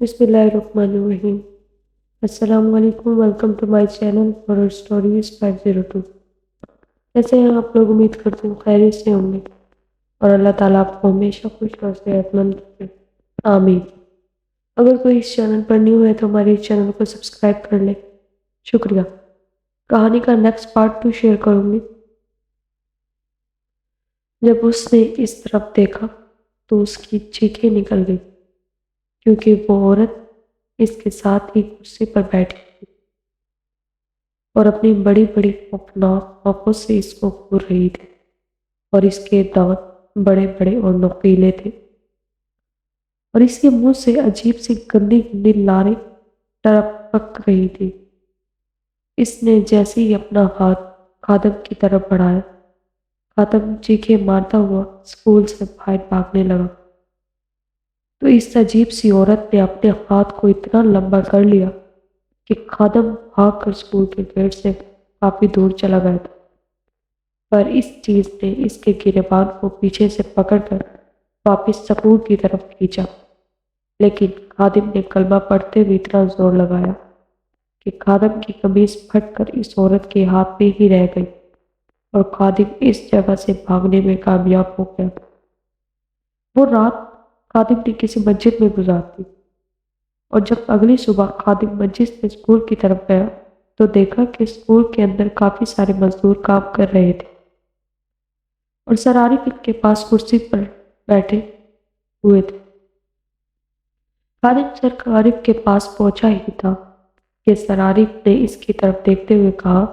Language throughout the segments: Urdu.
بسم اللہ الرحمن الرحیم۔ السلام علیکم، welcome to my channel horror stories 502۔ جیسے آپ لوگ امید کرتے ہیں خیریت سے ہوں گے اور اللہ تعالیٰ آپ کو ہمیشہ خوش اور صحت مند رکھے، آمین۔ اگر کوئی اس چینل پر نیو ہے تو ہمارے اس چینل کو سبسکرائب کر لے، شکریہ۔ کہانی کا نیکسٹ پارٹ 2 شیئر کروں گی۔ جب اس نے اس طرف دیکھا تو اس کی چیخیں نکل گئی، کیونکہ وہ عورت اس کے ساتھ ہی کرسی پر بیٹھی تھی اور اپنی بڑی بڑی خوفناک آنکھوں سے اس کو گھور رہی تھی، اور اس کے دانت بڑے بڑے اور نوکیلے تھے، اور اس کے منہ سے عجیب سی گندی گندی لاریں ٹپک رہی تھی۔ اس نے جیسے ہی اپنا ہاتھ خادم کی طرف بڑھایا، خادم چیخیں مارتا ہوا اسکول سے باہر بھاگنے لگا۔ تو اس عجیب سی عورت نے اپنے ہاتھ کو اتنا لمبا کر لیا کہ خادم بھاگ کر اسکول کے گیٹ سے کافی دور چلا گیا تھا، پر اس چیز نے اس کے گریبان کو پیچھے سے پکڑ کر واپس سکول کی طرف کھینچا، لیکن خادم نے کلمہ پڑھتے ہوئے اتنا زور لگایا کہ خادم کی قمیض پھٹ کر اس عورت کے ہاتھ میں ہی رہ گئی، اور خادم اس جگہ سے بھاگنے میں کامیاب ہو گیا۔ وہ رات خادم نے کسی مسجد میں گزار دی، اور جب اگلی صبح خادم مسجد سے اسکول کی طرف گیا تو دیکھا کہ اسکول کے اندر کافی سارے مزدور کام کر رہے تھے، اور سر عارف ان کے پاس کرسی پر بیٹھے ہوئے تھے۔ خادم سر عارف کے پاس پہنچا ہی تھا کہ سر عارف نے اس کی طرف دیکھتے ہوئے کہا،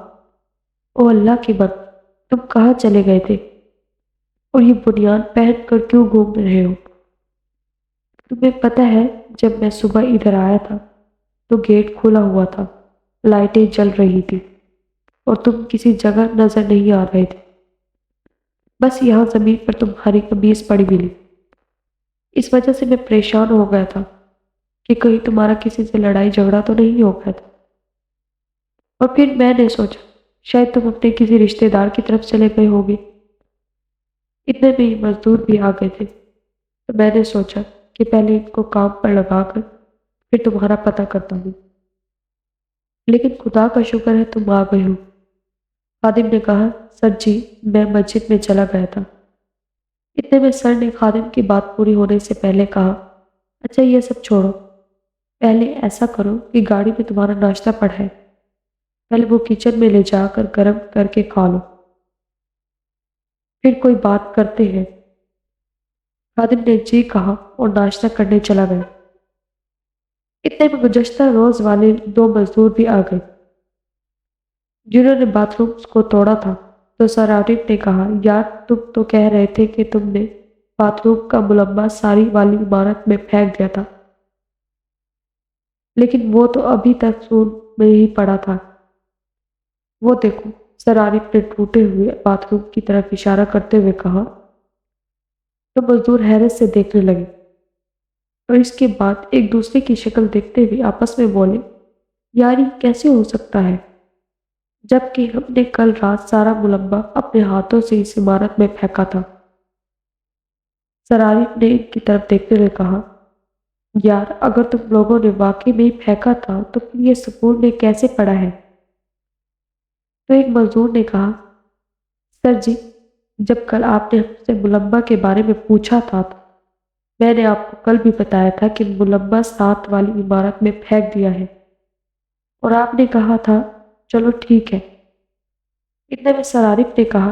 او اللہ کی برکت، تم کہاں چلے گئے تھے اور یہ بنیان پہن کر کیوں گھوم رہے ہو؟ تمہیں پتہ ہے جب میں صبح ادھر آیا تھا تو گیٹ کھلا ہوا تھا، لائٹیں جل رہی تھی، اور تم کسی جگہ نظر نہیں آ رہے تھے، بس یہاں زمین پر تمہاری قمیض پڑی ملی۔ اس وجہ سے میں پریشان ہو گیا تھا کہ کہیں تمہارا کسی سے لڑائی جھگڑا تو نہیں ہو گیا تھا، اور پھر میں نے سوچا شاید تم اپنے کسی رشتے دار کی طرف چلے گئے ہوگے۔ اتنے میں ہی مزدور بھی آ گئے تھے، تو میں نے سوچا کہ پہلے ان کو کام پر لگا کر پھر تمہارا پتہ کرتا ہوں، لیکن خدا کا شکر ہے تم آ گئے ہو۔ خادم نے کہا، سر جی میں مسجد میں چلا گیا تھا۔ اتنے میں سر نے خادم کی بات پوری ہونے سے پہلے کہا، اچھا یہ سب چھوڑو، پہلے ایسا کرو کہ گاڑی میں تمہارا ناشتہ پڑا ہے، پہلے وہ کچن میں لے جا کر گرم کر کے کھا لو، پھر کوئی بات کرتے ہیں۔ خادم نے جی کہا اور ناشتہ کرنے چلا گیا۔ اتنے میں گزشتہ روز والے 2 مزدور بھی آ گئے جنہوں نے باتھ روم کو توڑا تھا۔ تو سر عارف نے کہا، یار تم تو کہہ رہے تھے کہ تم نے باتھ روم کا ملبہ ساری والی عمارت میں پھینک دیا تھا، لیکن وہ تو ابھی تک سون میں ہی پڑا تھا۔ وہ دیکھو، سر عارف نے ٹوٹے ہوئے باتھ روم کی طرف اشارہ کرتے ہوئے کہا۔ تو مزدور حیرت سے دیکھنے لگے، اور اس کے بعد ایک دوسرے کی شکل دیکھتے ہوئے آپس میں بولے، یار یہ کیسے ہو سکتا ہے جبکہ ہم نے کل رات سارا ملبہ اپنے ہاتھوں سے اس عمارت میں پھینکا تھا۔ سر عارف نے ان کی طرف دیکھتے ہوئے کہا، یار اگر تم لوگوں نے واقعی میں ہی پھینکا تھا تو پھر یہ سکول میں کیسے پڑا ہے؟ تو ایک مزدور نے کہا، سر جی جب کل آپ نے ہم سے ملبہ کے بارے میں پوچھا تھا تو میں نے آپ کو کل بھی بتایا تھا کہ ملبہ 7 والی عمارت میں پھینک دیا ہے، اور آپ نے کہا تھا چلو ٹھیک ہے۔ اتنے میں سر عارف نے کہا،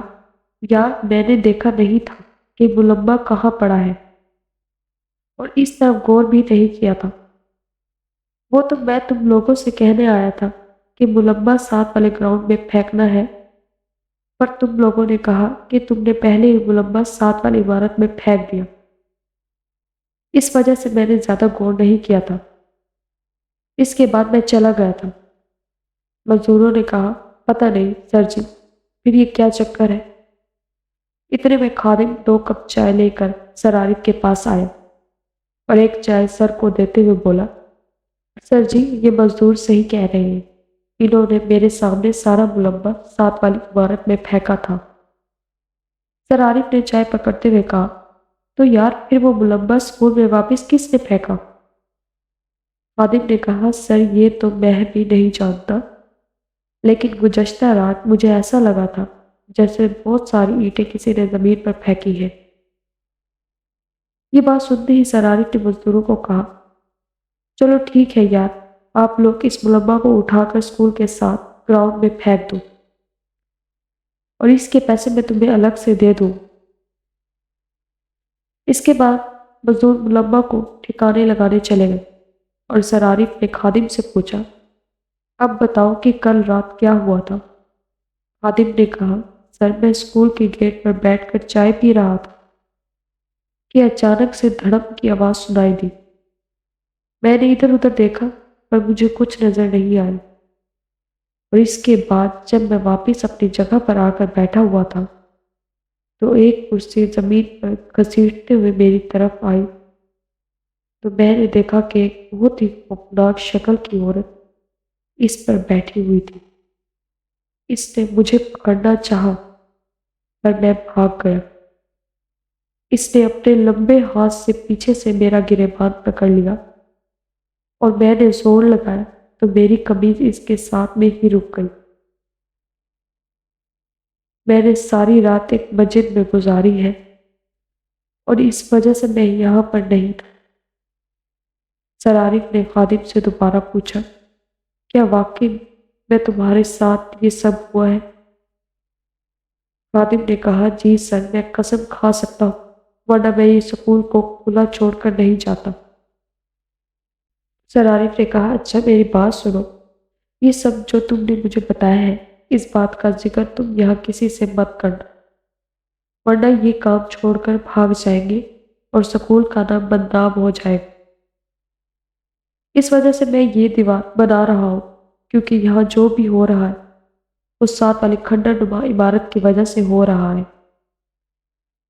یار میں نے دیکھا نہیں تھا کہ ملبہ کہاں پڑا ہے، اور اس طرف غور بھی نہیں کیا تھا۔ وہ تو میں تم لوگوں سے کہنے آیا تھا کہ ملبہ 7 والے گراؤنڈ میں پھینکنا ہے، پر تم لوگوں نے کہا کہ تم نے پہلے ہی ملبہ 7 والی عمارت میں پھینک دیا، اس وجہ سے میں نے زیادہ غور نہیں کیا تھا، اس کے بعد میں چلا گیا تھا۔ مزدوروں نے کہا، پتہ نہیں سر جی، پھر یہ کیا چکر ہے؟ اتنے میں خادم 2 کپ چائے لے کر سر عارف کے پاس آیا اور ایک چائے سر کو دیتے ہوئے بولا، سر جی یہ مزدور صحیح کہہ رہے ہیں، انہوں نے میرے سامنے سارا ملبہ 7 والی عمارت میں پھینکا تھا۔ سر عارف نے چائے پکڑتے ہوئے کہا، تو یار پھر وہ ملبہ اسکول میں واپس کس نے پھینکا؟ خادم نے کہا سر یہ تو میں بھی نہیں جانتا، لیکن گزشتہ رات مجھے ایسا لگا تھا جیسے بہت ساری اینٹیں کسی نے زمین پر پھینکی ہیں۔ یہ بات سنتے ہی سر عارف نے مزدوروں کو کہا چلو ٹھیک ہے یار، آپ لوگ اس ملبہ کو اٹھا کر اسکول کے ساتھ گراؤنڈ میں پھینک دو اور اس کے پیسے میں تمہیں الگ سے دے دوں۔ اس کے بعد مزدور ملبہ کو ٹھکانے لگانے چلے گئے اور سر عارف نے خادم سے پوچھا اب بتاؤ کہ کل رات کیا ہوا تھا؟ خادم نے کہا سر میں اسکول کے گیٹ پر بیٹھ کر چائے پی رہا تھا کہ اچانک سے دھڑم کی آواز سنائی دی۔ میں نے ادھر ادھر دیکھا پر مجھے کچھ نظر نہیں آیا، اور اس کے بعد جب میں واپس اپنی جگہ پر آ کر بیٹھا ہوا تھا تو ایک کرسی زمین پر گھسیٹتے ہوئے میری طرف آئی تو میں نے دیکھا کہ ایک بہت ہی خوفناک شکل کی عورت اس پر بیٹھی ہوئی تھی۔ اس نے مجھے پکڑنا چاہا پر میں بھاگ گیا۔ اس نے اپنے لمبے ہاتھ سے پیچھے سے میرا گریبان پکڑ لیا اور میں نے زور لگایا تو میری قمیض اس کے ساتھ میں ہی رک گئی۔ میں نے ساری رات ایک مسجد میں گزاری ہے اور اس وجہ سے میں یہاں پر نہیں تھا۔ سر عارف نے خادم سے دوبارہ پوچھا کیا واقعی میں تمہارے ساتھ یہ سب ہوا ہے؟ خادم نے کہا جی سر، میں قسم کھا سکتا ہوں ورنہ میں یہ سکول کو کھلا چھوڑ کر نہیں جاتا۔ سر عارف نے کہا اچھا میری بات سنو، یہ سب جو تم نے مجھے بتایا ہے اس بات کا ذکر تم یہاں کسی سے مت کرنا ورنہ یہ کام چھوڑ کر بھاگ جائیں گے اور سکول کا نام بدنام ہو جائے گا۔ اس وجہ سے میں یہ دیوار بنا رہا ہوں کیونکہ یہاں جو بھی ہو رہا ہے اس ساتھ والی کھنڈر نما عمارت کی وجہ سے ہو رہا ہے،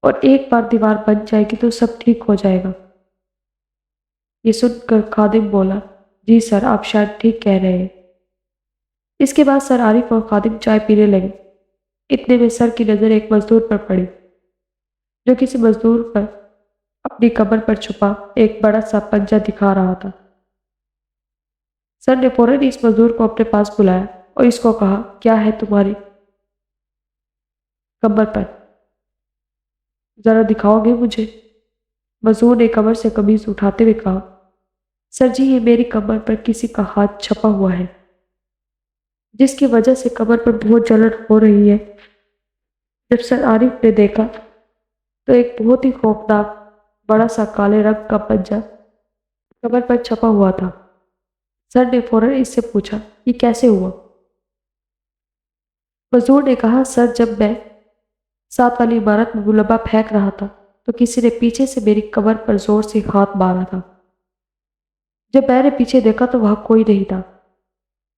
اور ایک بار دیوار بن جائے گی تو سب ٹھیک ہو جائے گا۔ یہ سن کر خادم بولا جی سر آپ شاید ٹھیک کہہ رہے ہیں۔ اس کے بعد سر عارف اور خادم چائے پینے لگے۔ اتنے میں سر کی نظر ایک مزدور پر پڑی جو کسی مزدور پر اپنی کمر پر چھپا ایک بڑا سا پنجہ دکھا رہا تھا۔ سر نے فوراً اس مزدور کو اپنے پاس بلایا اور اس کو کہا کیا ہے تمہاری کمر پر، ذرا دکھاؤ گے مجھے؟ مزدور نے کمر سے قمیض اٹھاتے ہوئے کہا سر جی یہ میری کمر پر کسی کا ہاتھ چھپا ہوا ہے جس کی وجہ سے کمر پر بہت جلن ہو رہی ہے۔ جب سر عارف نے دیکھا تو ایک بہت ہی خوفناک بڑا سا کالے رنگ کا پنجہ کمر پر چھپا ہوا تھا۔ سر نے فوراً اس سے پوچھا یہ کیسے ہوا؟ مزدور نے کہا سر جب میں ساتھ والی عمارت میں ملبہ پھینک رہا تھا تو کسی نے پیچھے سے میری کمر پر زور سے ہاتھ مارا تھا۔ جب میں نے پیچھے دیکھا تو وہاں کوئی نہیں تھا،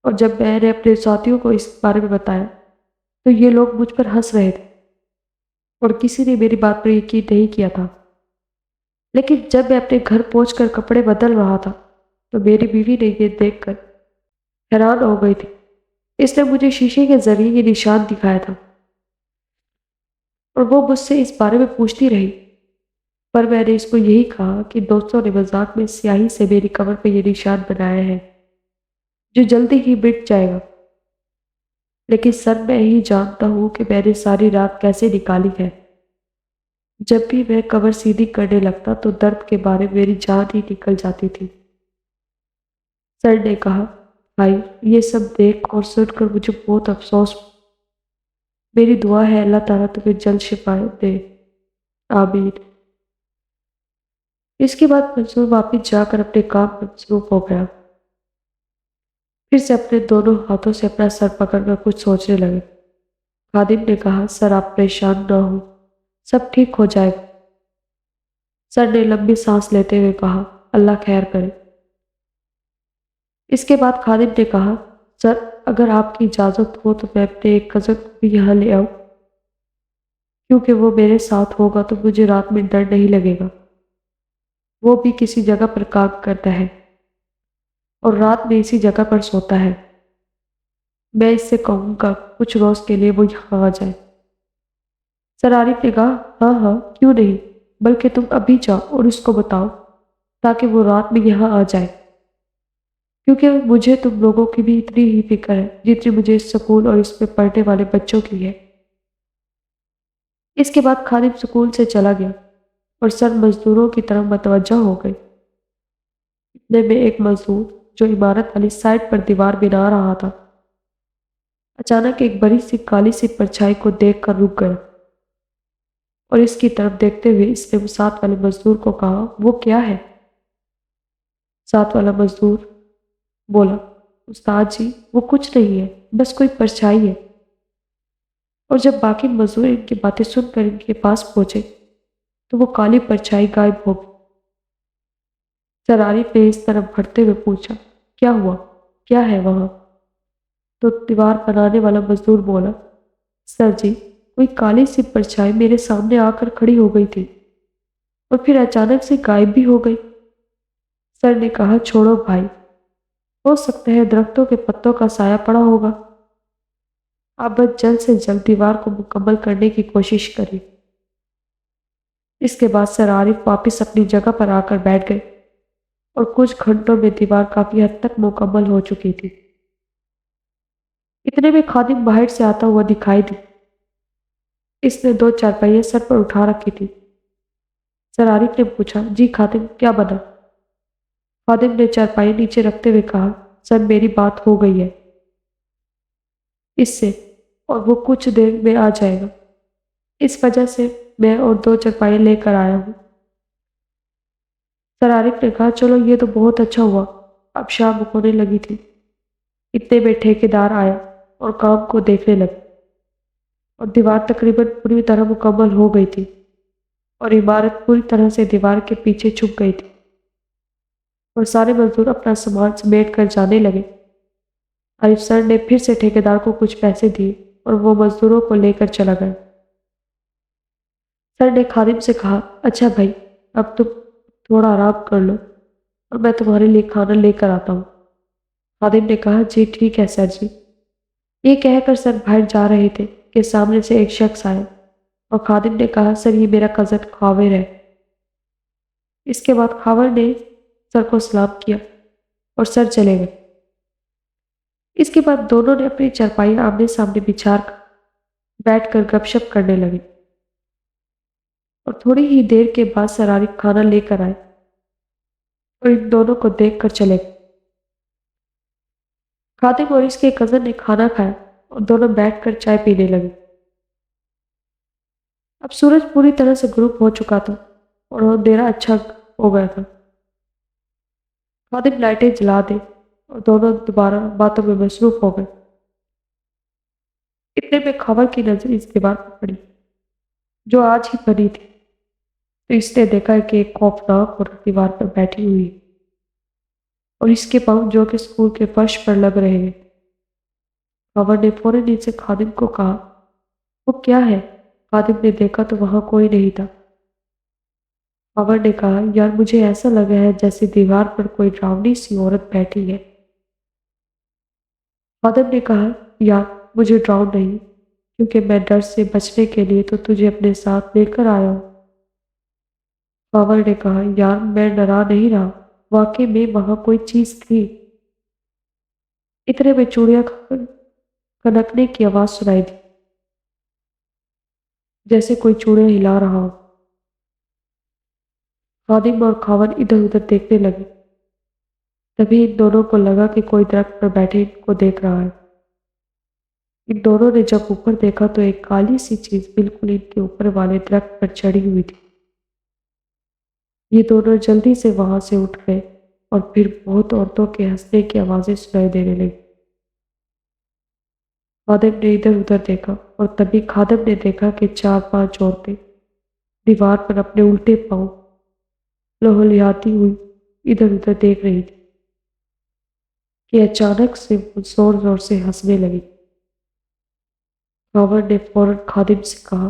اور جب میں نے اپنے ساتھیوں کو اس بارے میں بتایا تو یہ لوگ مجھ پر ہنس رہے تھے اور کسی نے میری بات پر یقین نہیں کیا تھا۔ لیکن جب میں اپنے گھر پہنچ کر کپڑے بدل رہا تھا تو میری بیوی نے یہ دیکھ کر حیران ہو گئی تھی۔ اس نے مجھے شیشے کے ذریعے یہ نشان دکھایا تھا اور وہ مجھ سے اس بارے میں پوچھتی رہی، پر میں نے اس کو یہی کہا کہ دوستوں نے مذاق میں سیاہی سے میری کمر پہ یہ نشان بنایا ہے جو جلدی ہی مٹ جائے گا، لیکن سر میں ہی جانتا ہوں کہ میں نے ساری رات کیسے نکالی ہے۔ جب بھی میں کمر سیدھی کرنے لگتا تو درد کے بارے میری جان ہی نکل جاتی تھی۔ سر نے کہا بھائی یہ سب دیکھ اور سن کر مجھے بہت افسوس ہوا۔ میری دعا ہے اللہ تعالیٰ تمہیں جلد شفا دے، آمین۔ اس کے بعد منصور واپس جا کر اپنے کام میں مصروف ہو گیا۔ پھر سے اپنے دونوں ہاتھوں سے اپنا سر پکڑ کر کچھ سوچنے لگے۔ خادم نے کہا سر آپ پریشان نہ ہو، سب ٹھیک ہو جائے گا۔ سر نے لمبی سانس لیتے ہوئے کہا اللہ خیر کرے۔ اس کے بعد خادم نے کہا سر اگر آپ کی اجازت ہو تو میں اپنے ایک کزن کو بھی یہاں لے آؤں، کیونکہ وہ میرے ساتھ ہوگا تو مجھے رات میں ڈر نہیں لگے گا۔ وہ بھی کسی جگہ پر کام کرتا ہے اور رات میں اسی جگہ پر سوتا ہے۔ میں اس سے کہوں گا کچھ روز کے لیے وہ یہاں آ جائے۔ سر عارف نے کہا ہاں ہاں کیوں نہیں، بلکہ تم ابھی جاؤ اور اس کو بتاؤ تاکہ وہ رات میں یہاں آ جائے۔ کیونکہ مجھے تم لوگوں کی بھی اتنی ہی فکر ہے جتنی مجھے اس سکول اور اس میں پڑھنے والے بچوں کی ہے۔ اس کے بعد خادم سکول سے چلا گیا اور سر مزدوروں کی طرف متوجہ ہو گئی۔ اتنے میں ایک مزدور جو عمارت والی سائٹ پر دیوار بنا رہا تھا، اچانک ایک بڑی سی کالی سی پرچھائی کو دیکھ کر رک گیا اور اس کی طرف دیکھتے ہوئے اس نے ساتھ والے مزدور کو کہا، وہ کیا ہے؟ ساتھ والا مزدور بولا، استاد جی وہ کچھ نہیں ہے، بس کوئی پرچھائی ہے۔ اور جب باقی مزدور ان کی باتیں سن کر ان کے پاس پہنچے تو وہ کالی پرچھائی غائب ہو گئی۔ سر عارف نے اس طرف بڑھتے ہوئے پوچھا، کیا ہوا؟ کیا ہے وہاں؟ تو دیوار بنانے والا مزدور بولا، سر جی کوئی کالی سی پرچھائی میرے سامنے آ کر کھڑی ہو گئی تھی اور پھر اچانک سے غائب بھی ہو گئی۔ سر نے کہا، چھوڑو بھائی، ہو سکتا ہے درختوں کے پتوں کا سایہ پڑا ہوگا۔ آپ بس جلد سے جلد دیوار کو مکمل کرنے کی کوشش کریں۔ اس کے بعد سر عارف واپس اپنی جگہ پر آ کر بیٹھ گئے اور کچھ گھنٹوں میں دیوار کافی حد تک مکمل ہو چکی تھی۔ اتنے میں خادم باہر سے آتا ہوا دکھائی دی۔ اس نے 2 چارپائیاں سر پر اٹھا رکھی تھی۔ سر عارف نے پوچھا، جی خادم کیا بنا؟ خادم نے چارپائی نیچے رکھتے ہوئے کہا، سر میری بات ہو گئی ہے اس سے اور وہ کچھ دیر میں آ جائے گا، اس وجہ سے میں اور 2 چارپائیاں لے کر آیا ہوں۔ سر عارف نے کہا، چلو یہ تو بہت اچھا ہوا۔ اب شام ہونے لگی تھی۔ اتنے میں ٹھیکیدار آیا اور کام کو دیکھنے لگا اور دیوار تقریباً پوری طرح مکمل ہو گئی تھی اور عمارت پوری طرح سے دیوار کے پیچھے چھپ گئی تھی اور سارے مزدور اپنا سامان سمیٹ کر جانے لگے۔ عارف سر نے پھر سے ٹھیکیدار کو کچھ پیسے دیے اور وہ مزدوروں کو لے کر چلا گیا۔ سر نے خادم سے کہا، اچھا بھائی اب تم تھوڑا آرام کر لو اور میں تمہارے لیے کھانا لے کر آتا ہوں۔ خادم نے کہا، جی ٹھیک ہے سر جی۔ یہ کہہ کر سر باہر جا رہے تھے کہ سامنے سے ایک شخص آیا اور خادم نے کہا، سر یہ میرا کزن خاور ہے۔ اس کے بعد خاور نے سر کو سلام کیا اور سر چلے گئے۔ اس کے بعد دونوں نے اپنی چارپائی آمنے سامنے بچھا کر بیٹھ کر گپ شپ کرنے لگے اور تھوڑی ہی دیر کے بعد سر عارف کھانا لے کر آئے اور ان دونوں کو دیکھ کر چلے گئے۔ خادم اور اس کے کزن نے کھانا کھایا اور دونوں بیٹھ کر چائے پینے لگے۔ اب سورج پوری طرح سے غروب ہو چکا تھا اور اندھیرا اچھا ہو گیا تھا۔ خادم لائٹیں جلا دے اور دونوں دوبارہ باتوں میں مصروف ہو گئے۔ اتنے میں خاور کی نظر اس دیوار پر پڑی جو آج ہی بنی تھی، تو اس نے دیکھا کہ ایک خوفناک عورت دیوار پر بیٹھی ہوئی ہے اور اس کے پاؤں جو کہ اسکول کے فرش پر لگ رہے ہیں۔ خاور نے فوراً ان سے خادم کو کہا، وہ کیا ہے؟ خادم نے دیکھا تو وہاں کوئی نہیں تھا۔ خاور نے کہا، یار مجھے ایسا لگا ہے جیسے دیوار پر کوئی ڈراؤنی سی عورت بیٹھی ہے۔ خادم نے کہا، یار مجھے ڈراؤ نہیں، کیونکہ میں ڈر سے بچنے کے لیے تو تجھے اپنے ساتھ لے کر آیا ہوں۔ خاور نے کہا، یار میں ڈرا نہیں رہا، واقعی میں وہاں کوئی چیز تھی۔ اتنے میں چوڑیاں کھنکنے کی آواز سنائی دی، جیسے کوئی چوڑیاں ہلا رہا ہو۔ خادم اور خاور ادھر ادھر دیکھنے لگے۔ تبھی ان دونوں کو لگا کہ کوئی درخت پر بیٹھے ان کو دیکھ رہا ہے۔ ان دونوں نے جب اوپر دیکھا تو ایک کالی سی چیز بالکل ان کے اوپر والے درخت پر چڑھی ہوئی تھی۔ یہ دونوں جلدی سے وہاں سے اٹھ گئے اور پھر بہت عورتوں کے ہنسنے کی آوازیں سنائی دینے لگی۔ خادم نے ادھر ادھر دیکھا اور تبھی خادم نے دیکھا کہ 4-5 عورتیں دیوار پر اپنے الٹے پاؤں لہلہاتی ہوئی ادھر ادھر دیکھ رہی تھی کہ اچانک سے وہ زور زور سے ہنسنے لگی۔ خاور نے فوراً خادم سے کہا،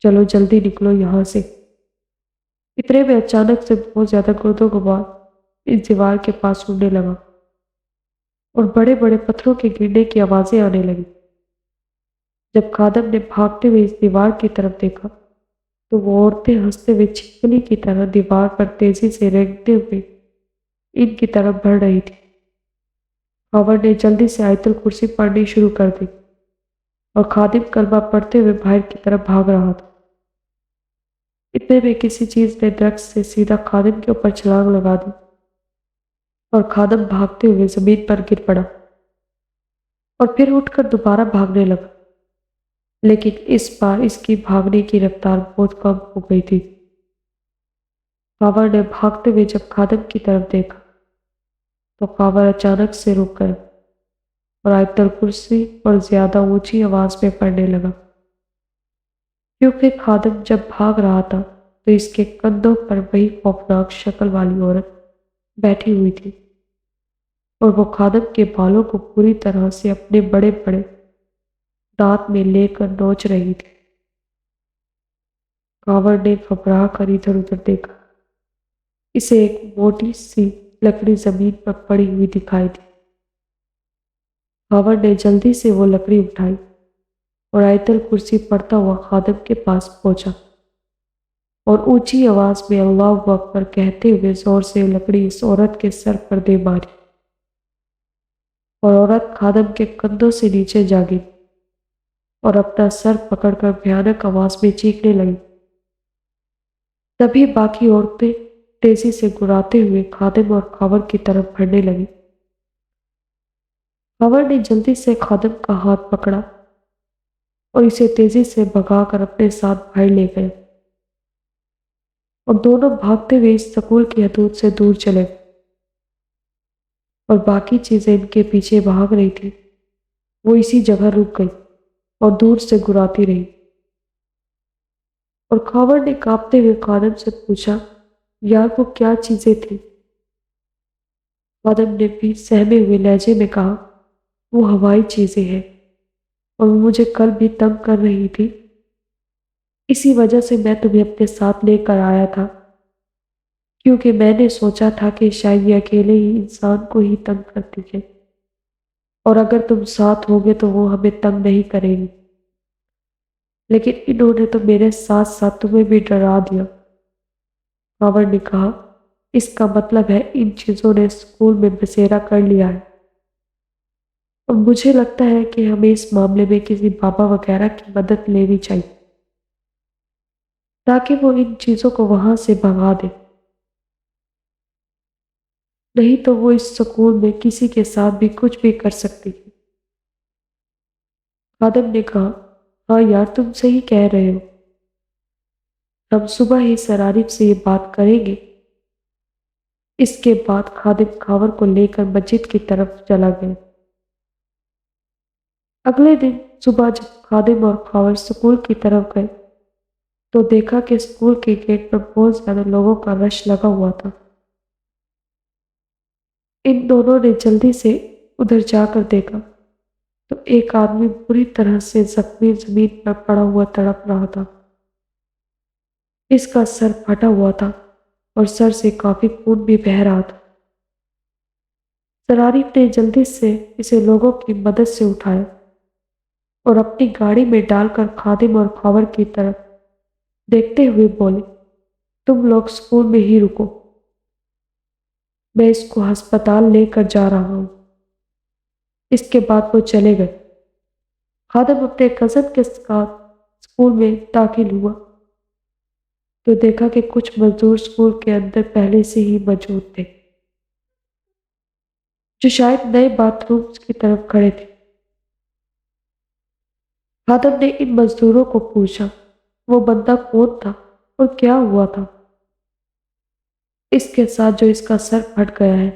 چلو جلدی نکلو یہاں سے۔ اتنے میں اچانک سے بہت زیادہ گرد و غبار اس دیوار کے پاس اڑنے لگا اور بڑے بڑے پتھروں کے گرنے کی آوازیں آنے لگی۔ جب خادم نے بھاگتے ہوئے اس دیوار کی طرف دیکھا تو وہ عورتیں ہنستے ہوئے چھپکلی کی طرح دیوار پر تیزی سے رینگتے ہوئے ان کی طرف بڑھ رہی تھی۔ خاور نے جلدی سے آیت الکرسی پڑھنی شروع کر دی اور خادم کلمہ پڑھتے ہوئے باہر کی طرف بھاگ رہا تھا۔ اتنے میں کسی چیز نے درخت سے سیدھا خادم کے اوپر چھلانگ لگا دی اور خادم بھاگتے ہوئے زمین پر گر پڑا اور پھر اٹھ کر دوبارہ بھاگنے لگا، لیکن اس بار اس کی بھاگنے کی رفتار بہت کم ہو گئی تھی۔ خاور نے بھاگتے ہوئے جب خادم کی طرف دیکھا تو خاور اچانک سے رک گیا اور آیت الکرسی اور زیادہ اونچی آواز میں پڑھنے لگا، کیونکہ خادم جب بھاگ رہا تھا تو اس کے کندھوں پر وہی خوفناک شکل والی عورت بیٹھی ہوئی تھی اور وہ خادم کے بالوں کو پوری طرح سے اپنے بڑے بڑے دانت میں لے کر نوچ رہی تھی۔ خاور نے گھبرا کر ادھر ادھر دیکھا۔ اسے ایک موٹی سی لکڑی زمین پر پڑی ہوئی دکھائی دی۔ خاور نے جلدی سے وہ لکڑی اٹھائی اور آیت الکرسی پڑھتا ہوا خادم کے پاس پہنچا اور اونچی آواز میں اللہ اکبر کہتے ہوئے زور سے لکڑی اس عورت کے سر پر دے ماری اور عورت خادم کے کندھوں سے نیچے جا گئی اور اپنا سر پکڑ کر بھیانک آواز میں چیخنے لگی۔ تبھی باقی عورتیں تیزی سے گراتے ہوئے خادم اور خاور کی طرف بڑھنے لگی۔ خاور نے جلدی سے خادم کا ہاتھ پکڑا اور اسے تیزی سے بھگا کر اپنے ساتھ باہر لے گئے اور دونوں بھاگتے ہوئے اس سکول کی حدود سے دور چلے گئے اور باقی چیزیں ان کے پیچھے بھاگ رہی تھی۔ وہ اسی جگہ رک گئی اور دور سے گراتی رہی اور خاور نے کانپتے ہوئے خادم سے پوچھا، یار وہ کیا چیزیں تھیں؟ خادم نے بھی سہمے ہوئے لہجے میں کہا، وہ ہوائی چیزیں ہیں اور وہ مجھے کل بھی تنگ کر رہی تھی، اسی وجہ سے میں تمہیں اپنے ساتھ لے کر آیا تھا، کیونکہ میں نے سوچا تھا کہ شاید یہ اکیلے ہی انسان کو ہی تنگ کرتی ہے اور اگر تم ساتھ ہوگے تو وہ ہمیں تنگ نہیں کرے گی، لیکن انہوں نے تو میرے ساتھ ساتھ تمہیں بھی ڈرا دیا۔ خاور نے کہا، اس کا مطلب ہے ان چیزوں نے اسکول میں بسیرا کر لیا ہے اور مجھے لگتا ہے کہ ہمیں اس معاملے میں کسی بابا وغیرہ کی مدد لینی چاہیے تاکہ وہ ان چیزوں کو وہاں سے بھگا دے، نہیں تو وہ اس سکول میں کسی کے ساتھ بھی کچھ بھی کر سکتی ہے۔ خادم نے کہا، ہاں یار تم صحیح کہہ رہے ہو، ہم صبح ہی سرارف سے یہ بات کریں گے۔ اس کے بعد خادم خاور کو لے کر مسجد کی طرف چلا گیا۔ اگلے دن صبح جب خادم اور خاور سکول کی طرف گئے تو دیکھا کہ سکول کے گیٹ پر بہت زیادہ لوگوں کا رش لگا ہوا تھا۔ ان دونوں نے جلدی سے ادھر جا کر دیکھا تو ایک آدمی بری طرح سے زخمی زمین پر پڑا ہوا تڑپ رہا تھا۔ اس کا سر پھٹا ہوا تھا اور سر سے کافی خون بھی بہہ رہا تھا۔ سرارف نے جلدی سے اسے لوگوں کی مدد سے اٹھایا اور اپنی گاڑی میں ڈال کر خادم اور خاور کی طرف دیکھتے ہوئے بولے، تم لوگ سکول میں ہی رکو، میں اس کو ہسپتال لے کر جا رہا ہوں۔ اس کے بعد وہ چلے گئے۔ خادم اپنے کزن کے ساتھ سکول میں داخل ہوا تو دیکھا کہ کچھ مزدور سکول کے اندر پہلے سے ہی موجود تھے، جو شاید نئے باتھ رومز کی طرف کھڑے تھے۔ خادم نے ان مزدوروں کو پوچھا، وہ بندہ کون تھا اور کیا ہوا تھا اس کے ساتھ جو اس کا سر پھٹ گیا ہے؟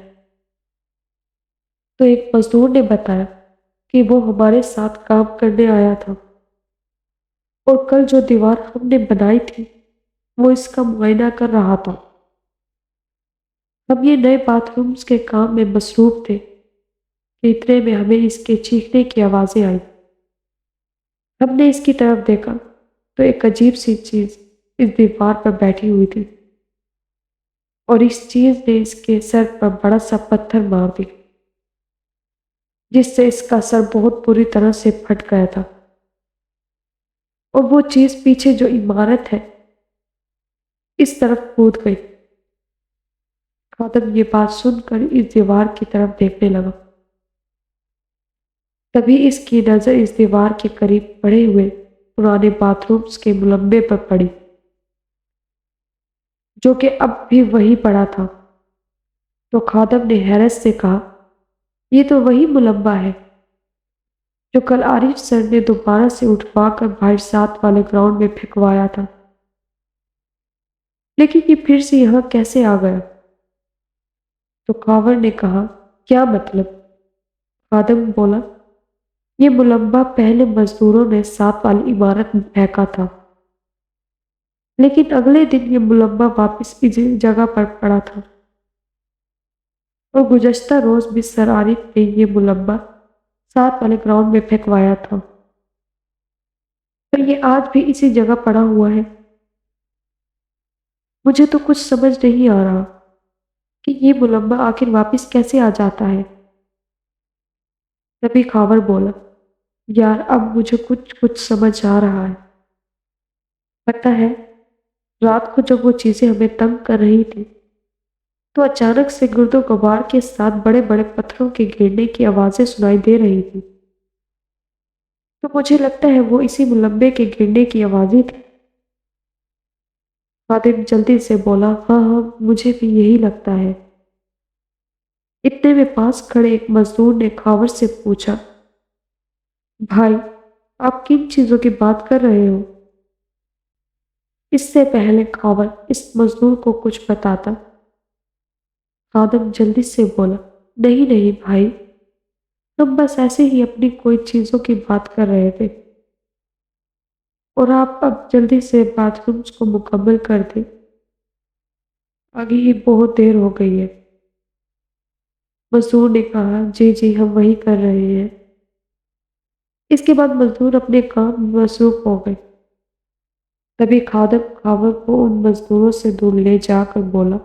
تو ایک مزدور نے بتایا کہ وہ ہمارے ساتھ کام کرنے آیا تھا اور کل جو دیوار ہم نے بنائی تھی وہ اس کا معائنہ کر رہا تھا۔ ہم یہ نئے باتھ رومز کے کام میں مصروف تھے کہ اتنے میں ہمیں اس کے چیخنے کی آوازیں آئیں۔ ہم نے اس کی طرف دیکھا تو ایک عجیب سی چیز اس دیوار پر بیٹھی ہوئی تھی اور اس چیز نے اس کے سر پر بڑا سا پتھر مار دیا، جس سے اس کا سر بہت بری طرح سے پھٹ گیا تھا اور وہ چیز پیچھے جو عمارت ہے اس طرف کود گئی۔ خادم یہ بات سن کر اس دیوار کی طرف دیکھنے لگا تبھی اس کی نظر اس دیوار کے قریب پڑے ہوئے پرانے باتھ رومز کے ملمبے پر پڑی، جو کہ اب بھی وہی پڑا تھا۔ تو خادم نے حیرت سے کہا، یہ تو وہی ملمبہ ہے جو کل عارف سر نے دوبارہ سے اٹھوا کر باہر ساتھ والے گراؤنڈ میں پھینکوایا تھا، لیکن یہ پھر سے یہاں کیسے آ گیا؟ تو خاور نے کہا، کیا مطلب؟ خادم بولا، یہ ملمبہ پہلے مزدوروں نے ساتھ والی عمارت میں پھینکا تھا، لیکن اگلے دن یہ ملمبہ واپس اسی جگہ پر پڑا تھا، اور گزشتہ روز بھی سر عارف نے یہ ملمبہ ساتھ والے گراؤنڈ میں پھینکوایا تھا، اور یہ آج بھی اسی جگہ پڑا ہوا ہے۔ مجھے تو کچھ سمجھ نہیں آ رہا کہ یہ ملمبہ آخر واپس کیسے آ جاتا ہے۔ تبھی خاور بولا، یار اب مجھے کچھ سمجھ آ رہا ہے۔ پتہ ہے، رات کو جب وہ چیزیں ہمیں تنگ کر رہی تھی تو اچانک سے گرد و غبار کے ساتھ بڑے بڑے پتھروں کے گرنے کی آوازیں سنائی دے رہی تھی، تو مجھے لگتا ہے وہ اسی ملمبے کے گرنے کی آوازیں تھی۔ خادم جلدی سے بولا، ہاں ہاں مجھے بھی یہی لگتا ہے۔ اتنے میں پاس کھڑے ایک مزدور نے خاور سے پوچھا، بھائی آپ کن چیزوں کی بات کر رہے ہو؟ اس سے پہلے خاور اس مزدور کو کچھ بتاتا، خادم جلدی سے بولا، نہیں نہیں بھائی، ہم بس ایسے ہی اپنی کوئی چیزوں کی بات کر رہے تھے، اور آپ اب جلدی سے باتھ رومز کو مکمل کر دیں، آگے ہی بہت دیر ہو گئی ہے۔ مزدور نے کہا، جی جی ہم وہی کر رہے ہیں۔ اس کے بعد مزدور اپنے کام میں مصروف ہو گئے۔ تبھی خادم خاور کو ان مزدوروں سے دور لے جا کر بولا،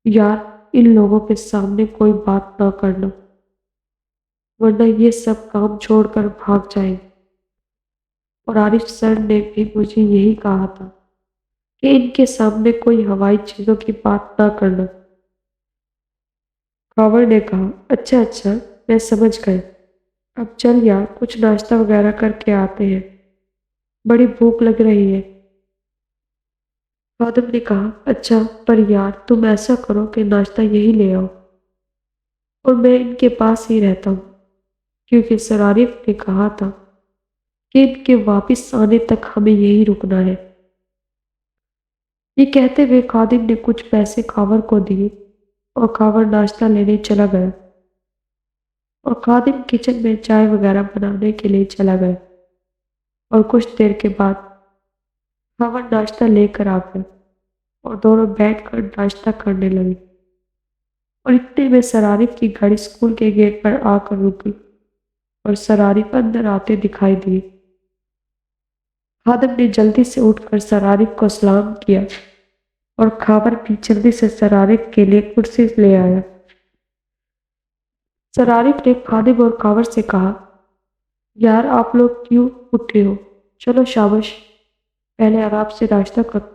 یار ان لوگوں کے سامنے کوئی بات نہ کرنا، ورنہ یہ سب کام چھوڑ کر بھاگ جائیں گے، اور عارف سر نے بھی مجھے یہی کہا تھا کہ ان کے سامنے کوئی ہوائی چیزوں کی بات نہ کرنا۔ خاور نے کہا، اچھا اچھا میں سمجھ گیا، اب چل یار کچھ ناشتہ وغیرہ کر کے آتے ہیں، بڑی بھوک لگ رہی ہے۔ خادم نے کہا، اچھا پر یار تم ایسا کرو کہ ناشتہ یہی لے آؤ، اور میں ان کے پاس ہی رہتا ہوں، کیونکہ سر عارف نے کہا تھا کہ ان کے واپس آنے تک ہمیں یہی رکنا ہے۔ یہ کہتے ہوئے خادم نے کچھ پیسے خاور کو دیے، اور خاور ناشتہ لینے چلا گیا، اور خادم کچن میں چائے وغیرہ بنانے کے لیے چلا گیا، اور کچھ دیر کے بعد خاور ناشتہ لے کر آ گیا، اور دونوں بیٹھ کر ناشتہ کرنے لگے، اور اتنے میں سر عارف کی گاڑی اسکول کے گیٹ پر آ کر رکی، اور سر عارف اندر آتے دکھائی دیے۔ خادم نے جلدی سے اٹھ کر سر عارف کو سلام کیا، اور خاور بھی جلدی سے سر عارف کے لیے کرسی لے آیا۔ سر عارف نے خادم اور خاور سے کہا، یار آپ لوگ کیوں اٹھے ہو؟ چلو شاباش، پہلے آرام سے ناشتہ کرو۔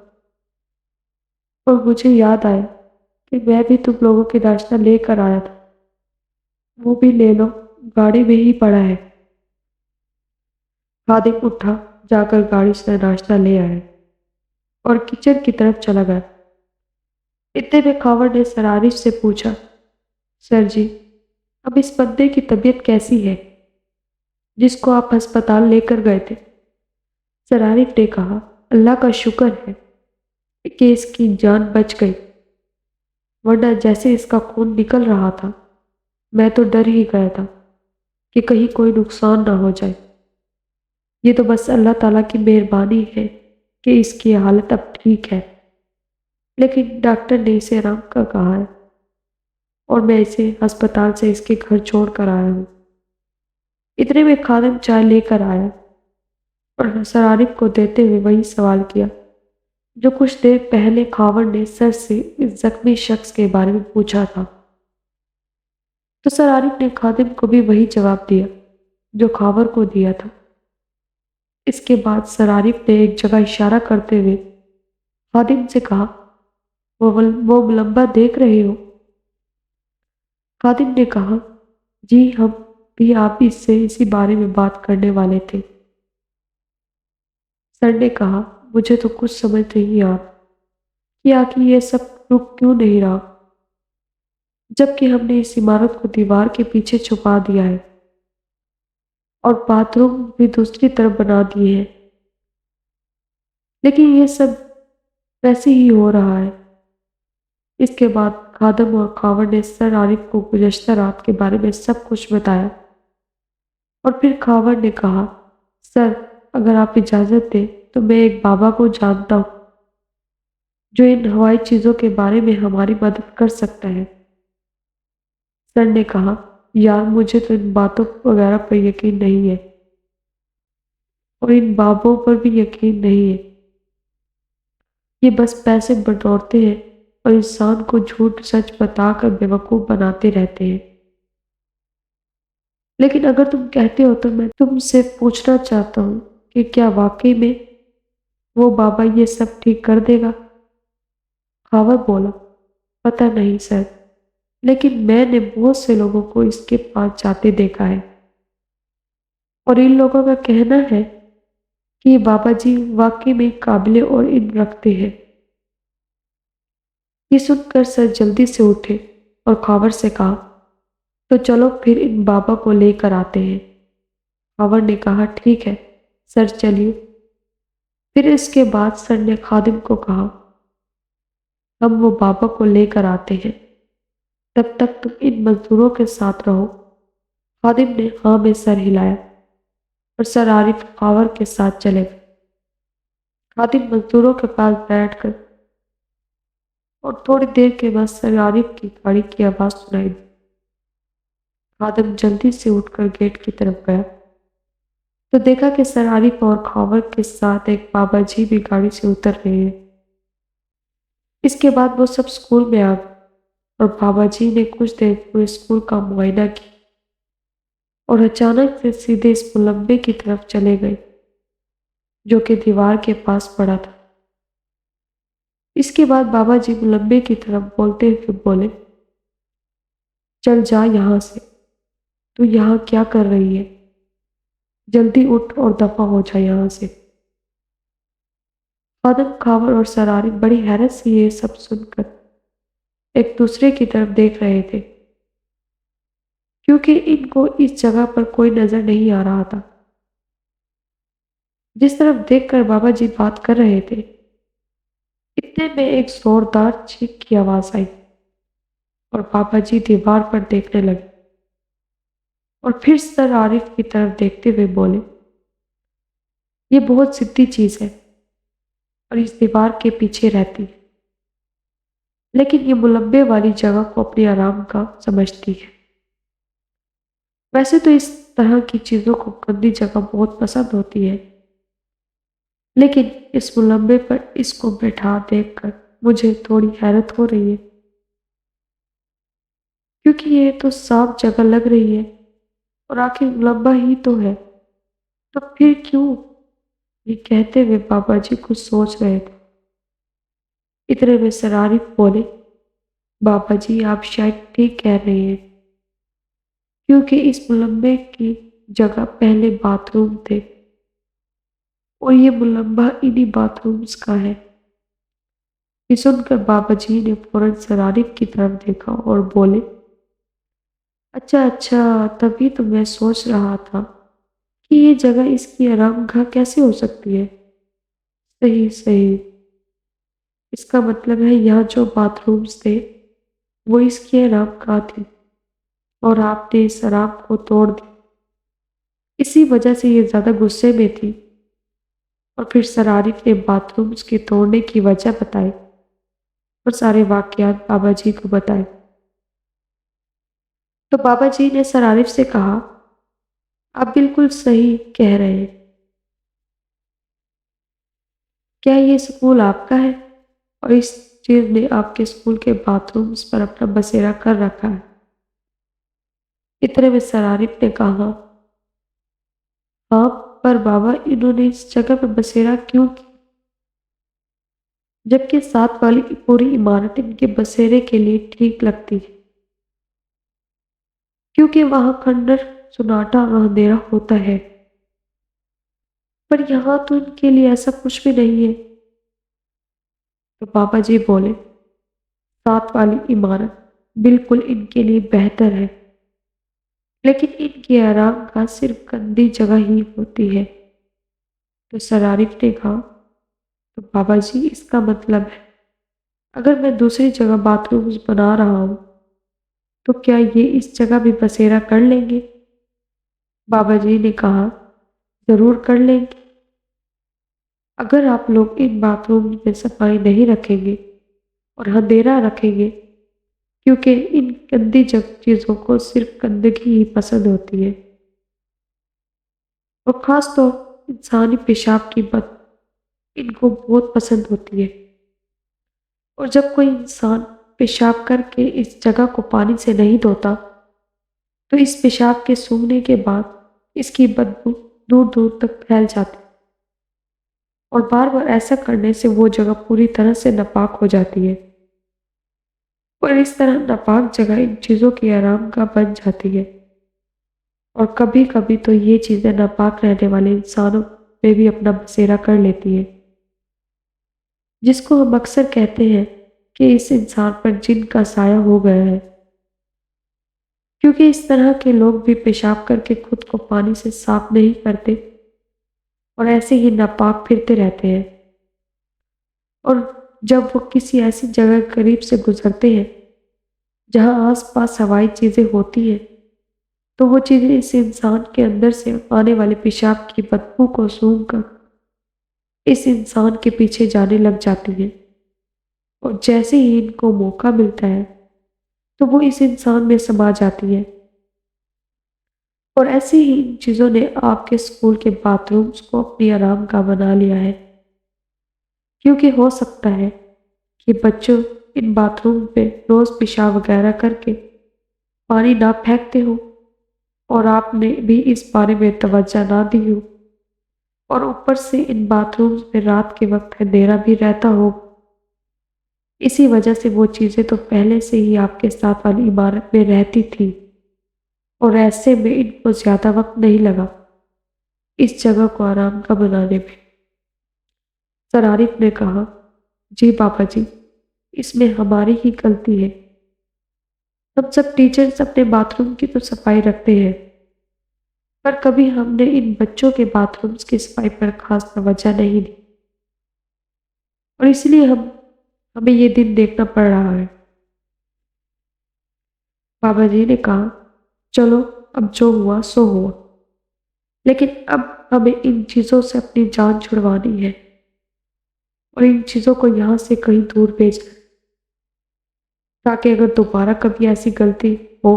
اور مجھے یاد آیا کہ میں بھی تم لوگوں کے ناشتہ لے کر آیا تھا، وہ بھی لے لو، گاڑی میں ہی پڑا ہے۔ خادم اٹھا، جا کر گاڑی سے ناشتہ لے آیا، اور کچن کی طرف چلا گیا۔ اتنے میں خاور نے سر عارف سے پوچھا، سر جی اب اس بندے کی طبیعت کیسی ہے جس کو آپ ہسپتال لے کر گئے تھے؟ سر عارف نے کہا، اللہ کا شکر ہے کہ اس کی جان بچ گئی، ورنہ جیسے اس کا خون نکل رہا تھا میں تو ڈر ہی گیا تھا کہ کہیں کوئی نقصان نہ ہو جائے۔ یہ تو بس اللہ تعالیٰ کی مہربانی ہے کہ اس کی حالت اب ٹھیک ہے، لیکن ڈاکٹر نے اسے آرام کا کہا ہے، اور میں اسے ہسپتال سے اس کے گھر چھوڑ کر آیا ہوں۔ اتنے میں خادم چائے لے کر آیا، اور سر عارف کو دیتے ہوئے وہی سوال کیا جو کچھ دیر پہلے خاور نے سر سے اس زخمی شخص کے بارے میں پوچھا تھا۔ تو سر عارف نے خادم کو بھی وہی جواب دیا جو خاور کو دیا تھا۔ اس کے بعد سر عارف نے ایک جگہ اشارہ کرتے ہوئے خادم سے کہا، وہ ملمبہ دیکھ رہے ہو؟ خادم نے کہا، جی ہم بھی آپ اس سے اسی بارے میں بات کرنے والے تھے۔ سر نے کہا، مجھے تو کچھ سمجھ نہیں آ رہا کہ آخر یہ سب رک کیوں نہیں رہا، جبکہ ہم نے اس عمارت کو دیوار کے پیچھے چھپا دیا ہے اور باتھ روم بھی دوسری طرف بنا دیے ہیں، لیکن یہ سب ویسے ہی ہو رہا ہے۔ اس کے بعد خادم اور خاور نے سر عارف کو گزشتہ رات کے بارے میں سب کچھ بتایا، اور پھر خاور نے کہا، سر اگر آپ اجازت دیں تو میں ایک بابا کو جانتا ہوں جو ان ہوائی چیزوں کے بارے میں ہماری مدد کر سکتا ہے۔ سر نے کہا، یار مجھے تو ان باتوں وغیرہ پر یقین نہیں ہے اور ان بابوں پر بھی یقین نہیں ہے، یہ بس پیسے بٹورتے ہیں اور انسان کو جھوٹ سچ بتا کر بیوقوف بناتے رہتے ہیں۔ لیکن اگر تم کہتے ہو تو میں تم سے پوچھنا چاہتا ہوں کہ کیا واقعی میں وہ بابا یہ سب ٹھیک کر دے گا؟ خاور بولا، پتہ نہیں سر، لیکن میں نے بہت سے لوگوں کو اس کے پاس جاتے دیکھا ہے، اور ان لوگوں کا کہنا ہے کہ یہ بابا جی واقعی میں قابل اور علم رکھتے ہیں۔ یہ سن کر سر جلدی سے اٹھے اور خاور سے کہا، تو چلو پھر ان بابا کو لے کر آتے ہیں۔ خاور نے کہا، ٹھیک ہے سر چلیے۔ پھر اس کے بعد سر نے خادم کو کہا، ہم وہ بابا کو لے کر آتے ہیں، تب تک تم ان مزدوروں کے ساتھ رہو۔ خادم نے ہاں میں سر ہلایا اور سر عارف خاور کے ساتھ چلے گئے۔ خادم مزدوروں کے پاس بیٹھ کر اور تھوڑی دیر کے بعد سر عارف کی گاڑی کی آواز سنائی دی۔ خادم جلدی سے اٹھ کر گیٹ کی طرف گیا تو دیکھا کہ سر عارف اور خاور کے ساتھ ایک بابا جی بھی گاڑی سے اتر رہے ہیں۔ اس کے بعد وہ سب اسکول میں آ گئے اور بابا جی نے کچھ دیر پورے اسکول کا معائنہ کیا اور اچانک سے سیدھے اس ملبے کی طرف چلے گئے جو کہ دیوار کے پاس پڑا تھا۔ اس کے بعد بابا جی ملبے کی طرف بولتے ہوئے بولے، چل جا یہاں سے، تو یہاں کیا کر رہی ہے؟ جلدی اٹھ اور دفع ہو جا یہاں سے۔ خادم، خاور اور سر عارف بڑی حیرت سے یہ سب سن کر ایک دوسرے کی طرف دیکھ رہے تھے، کیونکہ ان کو اس جگہ پر کوئی نظر نہیں آ رہا تھا۔ جس طرف دیکھ کر بابا جی بات کر رہے تھے، اتنے میں ایک زوردار چیخ کی آواز آئی اور بابا جی دیوار پر دیکھنے لگے اور پھر سر عارف کی طرف دیکھتے ہوئے بولے، یہ بہت ضدی چیز ہے اور اس دیوار کے پیچھے رہتی ہے، لیکن یہ ملبے والی جگہ کو اپنے آرام کا سمجھتی ہے۔ ویسے تو اس طرح کی چیزوں کو گندی جگہ بہت پسند ہوتی ہے، لیکن اس ملبے پر اس کو بیٹھا دیکھ کر مجھے تھوڑی حیرت ہو رہی ہے، کیونکہ یہ تو صاف جگہ لگ رہی ہے اور آخر ملبہ ہی تو ہے، تو پھر کیوں؟ یہ کہتے ہوئے بابا جی کچھ سوچ رہے تھے۔ اتنے میں سر عارف بولے، بابا جی آپ شاید ٹھیک کہہ رہے ہیں، کیونکہ اس ملبے کی جگہ پہلے باتھ روم تھے اور یہ ملبہ انہی باتھ رومز کا ہے۔ یہ سن کر بابا جی نے فوراً سر عارف کی طرف دیکھا اور بولے، اچھا تبھی تو میں سوچ رہا تھا کہ یہ جگہ اس کی آرام گاہ کیسے ہو سکتی ہے۔ صحیح، اس کا مطلب ہے یہاں جو باتھ رومز تھے وہ اس کی آرام گاہ تھی اور آپ نے اس آرام کو توڑ دی، اسی وجہ سے یہ زیادہ غصے میں تھی۔ اور پھر سر عارف نے باتھ رومز کے توڑنے کی وجہ بتائی اور سارے واقعات بابا جی کو بتائے۔ تو بابا جی نے سر عارف سے کہا، آپ بالکل صحیح کہہ رہے ہیں، کیا یہ اسکول آپ کا ہے اور اس چیز نے آپ کے اسکول کے باتھ رومز پر اپنا بسیرا کر رکھا ہے؟ اتنے میں سر عارف نے کہا، ہاں پر بابا انہوں نے اس جگہ پہ بسیرا کیوں کی، جبکہ ساتھ والی پوری عمارت ان کے بسیرے کے لیے ٹھیک لگتی ہے، کیونکہ وہاں کھنڈر سناٹا اور اندھیرا ہوتا ہے، پر یہاں تو ان کے لیے ایسا کچھ بھی نہیں ہے۔ تو بابا جی بولے، ساتھ والی عمارت بالکل ان کے لیے بہتر ہے، لیکن ان کی آرام گاہ صرف گندی جگہ ہی ہوتی ہے۔ تو سر عارف نے کہا، تو بابا جی اس کا مطلب ہے اگر میں دوسری جگہ باتھ رومز بنا رہا ہوں تو کیا یہ اس جگہ بھی بسیرا کر لیں گے؟ بابا جی نے کہا، ضرور کر لیں گے، اگر آپ لوگ ان باتھ روم میں صفائی نہیں رکھیں گے اور اندھیرا رکھیں گے، کیونکہ ان گندی چیزوں کو صرف گندگی ہی پسند ہوتی ہے، اور خاص طور انسانی پیشاب کی بد ان کو بہت پسند ہوتی ہے، اور جب کوئی انسان پیشاب کر کے اس جگہ کو پانی سے نہیں دھوتا تو اس پیشاب کے سونگنے کے بعد اس کی بدبو دور دور تک پھیل جاتی، اور بار بار ایسا کرنے سے وہ جگہ پوری طرح سے ناپاک ہو جاتی ہے، اور اس طرح ناپاک جگہ ان چیزوں کی آرام گاہ بن جاتی ہے، اور کبھی کبھی تو یہ چیزیں ناپاک رہنے والے انسانوں میں بھی اپنا بسیرا کر لیتی ہیں، جس کو ہم اکثر کہتے ہیں کہ اس انسان پر جن کا سایہ ہو گیا ہے، کیونکہ اس طرح کے لوگ بھی پیشاب کر کے خود کو پانی سے صاف نہیں کرتے اور ایسے ہی ناپاک پھرتے رہتے ہیں، اور جب وہ کسی ایسی جگہ قریب سے گزرتے ہیں جہاں آس پاس ہوائی چیزیں ہوتی ہیں تو وہ چیزیں اس انسان کے اندر سے آنے والے پیشاب کی بدبو کو سونگھ کر اس انسان کے پیچھے جانے لگ جاتی ہیں، اور جیسے ہی ان کو موقع ملتا ہے تو وہ اس انسان میں سما جاتی ہیں، اور ایسے ہی ان چیزوں نے آپ کے اسکول کے باتھ رومز کو اپنی آرام گاہ بنا لیا ہے، کیونکہ ہو سکتا ہے کہ بچوں ان باتھ روم پہ روز پیشاب وغیرہ کر کے پانی نہ پھینکتے ہو اور آپ نے بھی اس بارے میں توجہ نہ دی ہو، اور اوپر سے ان باتھ رومز میں رات کے وقت اندھیرا بھی رہتا ہو، اسی وجہ سے وہ چیزیں تو پہلے سے ہی آپ کے ساتھ والی عمارت میں رہتی تھی، اور ایسے میں ان کو زیادہ وقت نہیں لگا اس جگہ کو آرام کا بنانے میں۔ سر عارف نے کہا، جی بابا جی، اس میں ہماری ہی غلطی ہے، ہم سب ٹیچرز اپنے باتھ روم کی تو صفائی رکھتے ہیں، پر کبھی ہم نے ان بچوں کے باتھ رومز کی صفائی پر خاص توجہ نہیں دی، اور اس لیے ہمیں یہ دن دیکھنا پڑ رہا ہے۔ بابا جی نے کہا، چلو اب جو ہوا سو ہوا، لیکن اب ہمیں ان چیزوں سے اپنی جان چھڑوانی ہے اور ان چیزوں کو یہاں سے کہیں دور بھیجنا ہے، تاکہ اگر دوبارہ کبھی ایسی غلطی ہو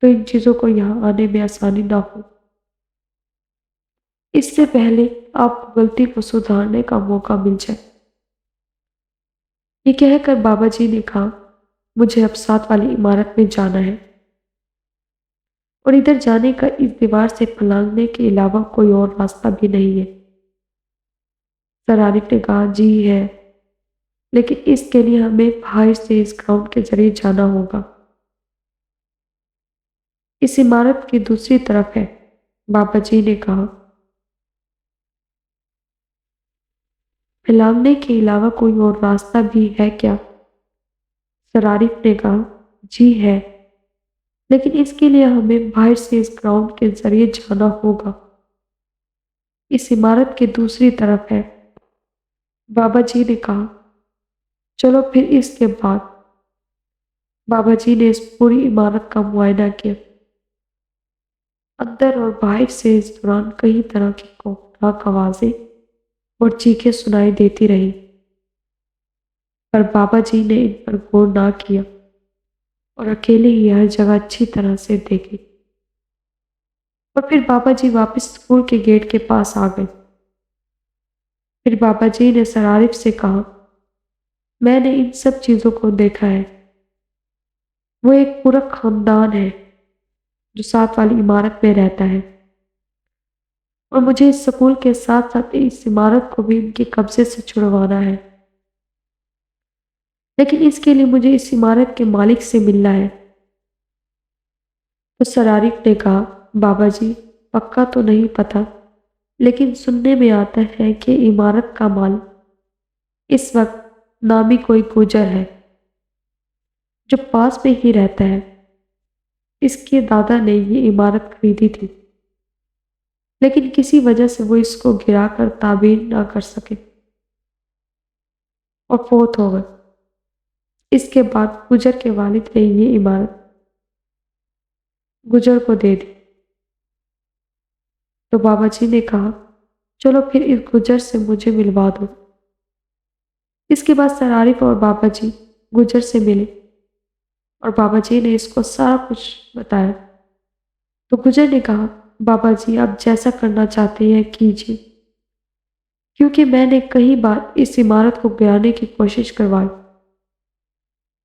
تو ان چیزوں کو یہاں آنے میں آسانی نہ ہو۔ اس سے پہلے آپ کو غلطی کو سدھارنے کا موقع مل جائے۔ یہ کہہ کر بابا جی نے کہا، مجھے اب ساتھ والی عمارت میں جانا ہے، اور ادھر جانے کا اس دیوار سے پھلانگنے کے علاوہ کوئی اور راستہ بھی نہیں ہے۔ سر عارف نے کہا، جی ہے، لیکن اس کے لیے ہمیں باہر سے اس گراؤنڈ کے ذریعے جانا ہوگا، اس عمارت کی دوسری طرف ہے۔ بابا جی نے کہا، پھلانگنے کے علاوہ کوئی اور راستہ بھی ہے کیا؟ سر عارف نے کہا، جی ہے، لیکن اس کے لیے ہمیں باہر سے اس گراؤنڈ کے ذریعے جانا ہوگا، اس عمارت کی دوسری طرف ہے۔ بابا جی نے کہا، چلو پھر اس کے بعد۔ بابا جی نے اس پوری عمارت کا معائنہ کیا، اندر اور باہر سے اس دوران کئی طرح کی خوفناک آوازیں اور چیخیں سنائی دیتی رہیں، پر بابا جی نے ان پر غور نہ کیا اور اکیلے ہی ہر جگہ اچھی طرح سے دیکھی، اور پھر بابا جی واپس اسکول کے گیٹ کے پاس آ گئے۔ پھر بابا جی نے سر عارف سے کہا، میں نے ان سب چیزوں کو دیکھا ہے، وہ ایک پورا خاندان ہے جو ساتھ والی عمارت میں رہتا ہے، اور مجھے اس سکول کے ساتھ ساتھ اس عمارت کو بھی ان کے قبضے سے چھڑوانا ہے، لیکن اس کے لیے مجھے اس عمارت کے مالک سے ملنا ہے۔ تو سرارف نے کہا، بابا جی پکا تو نہیں پتا، لیکن سننے میں آتا ہے کہ عمارت کا مالک اس وقت نامی کوئی گوجر ہے جو پاس میں ہی رہتا ہے۔ اس کے دادا نے یہ عمارت خریدی تھی، لیکن کسی وجہ سے وہ اس کو گرا کر تعمیر نہ کر سکے اور فوت ہو گئے۔ اس کے بعد گجر کے والد نے یہ عمارت گجر کو دے دی۔ تو بابا جی نے کہا، چلو پھر اس گجر سے مجھے ملوا دو۔ اس کے بعد سر عارف اور بابا جی گجر سے ملے اور بابا جی نے اس کو سارا کچھ بتایا۔ تو گجر نے کہا، بابا جی آپ جیسا کرنا چاہتے ہیں کیجیے، کیونکہ میں نے کئی بار اس عمارت کو گرانے کی کوشش کروائی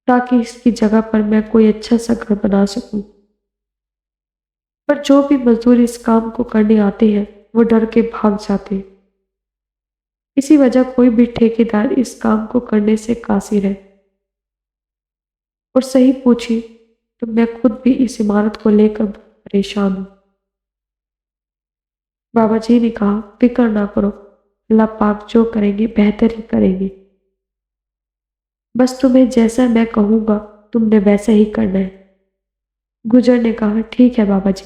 تاکہ اس کی جگہ پر میں کوئی اچھا سا گھر بنا سکوں، پر جو بھی مزدور اس کام کو کرنے آتے ہیں وہ ڈر کے بھاگ جاتے ہیں۔ اسی وجہ کوئی بھی ٹھیکیدار اس کام کو کرنے سے قاصر ہے، اور صحیح پوچھی تو میں خود بھی اس عمارت کو لے کر بہت پریشان ہوں۔ بابا جی نے کہا، فکر نہ کرو، اللہ پاک جو کریں گے بہتر ہی کریں گے، بس تمہیں جیسا میں کہوں گا تم نے ویسا ہی کرنا ہے۔ گجر نے کہا، ٹھیک ہے بابا جی۔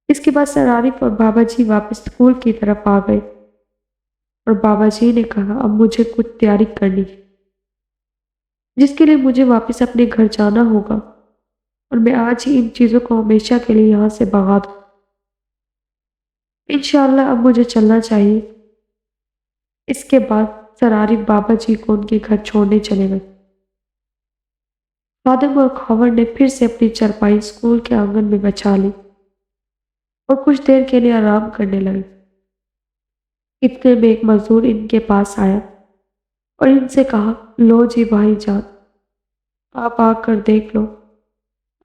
اس کے بعد سر عارف اور بابا جی واپس اسکول کی طرف آ گئے اور بابا جی نے کہا، اب مجھے کچھ تیاری کرنی ہے جس کے لیے مجھے واپس اپنے گھر جانا ہوگا، اور میں آج ہی ان چیزوں کو ہمیشہ کے لیے یہاں سے بھگا دوں۔ انشاءاللہ اب مجھے چلنا چاہیے۔ اس کے بعد سر عارف بابا جی کو ان کے گھر چھوڑنے چلے گئے۔ خادم اور خاور نے پھر سے اپنی چرپائی اسکول کے آنگن میں بچھا لی اور کچھ دیر کے لیے آرام کرنے لگے۔ اتنے میں ایک مزدور ان کے پاس آیا اور ان سے کہا، لو جی بھائی جان، آپ آ کر دیکھ لو،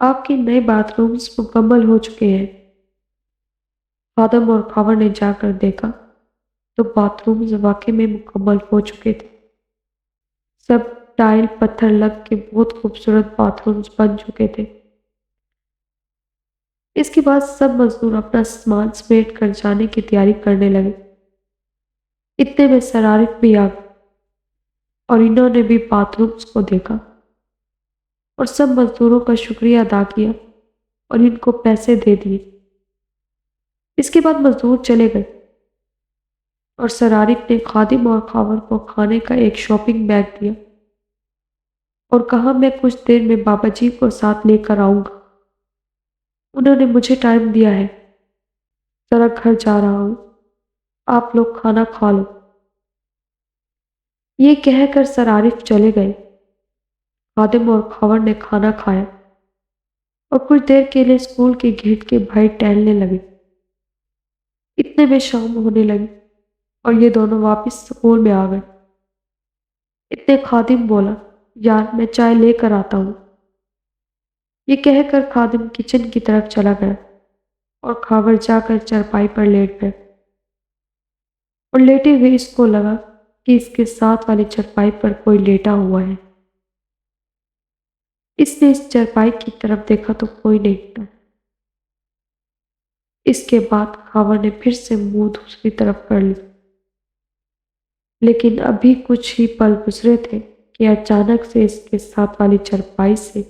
آپ کے نئے باتھ رومز مکمل ہو چکے ہیں۔ خادم اور خاور نے جا کر دیکھا تو باتھ رومز واقعی میں مکمل ہو چکے تھے۔ سب ٹائل پتھر لگ کے بہت خوبصورت باتھ رومز بن چکے تھے۔ اس کے بعد سب مزدور اپنا سامان سمیٹ کر جانے کی تیاری کرنے لگے۔ اتنے میں سر عارف بھی آ گئے اور انہوں نے بھی باتھ رومز کو دیکھا اور سب مزدوروں کا شکریہ ادا کیا اور ان کو پیسے دے دیے۔ اس کے بعد مزدور چلے گئے اور سر عارف نے خادم اور خاور کو کھانے کا ایک شاپنگ بیگ دیا اور کہا، میں کچھ دیر میں بابا جی کو ساتھ لے کر آؤں گا، انہوں نے مجھے ٹائم دیا ہے، ذرا گھر جا رہا ہوں، آپ لوگ کھانا کھا لو۔ یہ کہہ کر سر عارف چلے گئے۔ خادم اور خاور نے کھانا کھایا اور کچھ دیر کے لیے اسکول کے گیٹ کے باہر ٹہلنے لگے۔ اتنے میں شام ہونے لگی اور یہ دونوں واپس اسکول میں آ گئے۔ اتنے خادم بولا، یار میں چائے لے کر آتا ہوں۔ یہ کہہ کر خادم کچن کی طرف چلا گیا اور خاور جا کر چرپائی پر لیٹ گئے، اور لیٹے ہوئے اس کو لگا کہ اس کے ساتھ والی چرپائی پر کوئی لیٹا ہوا ہے۔ اس نے اس چرپائی کی طرف دیکھا تو کوئی نہیں تھا۔ اس کے بعد خاور نے پھر سے منہ دوسری طرف کر لی، لیکن ابھی کچھ ہی پل گزرے تھے کہ اچانک سے اس کے ساتھ والی چرپائی سے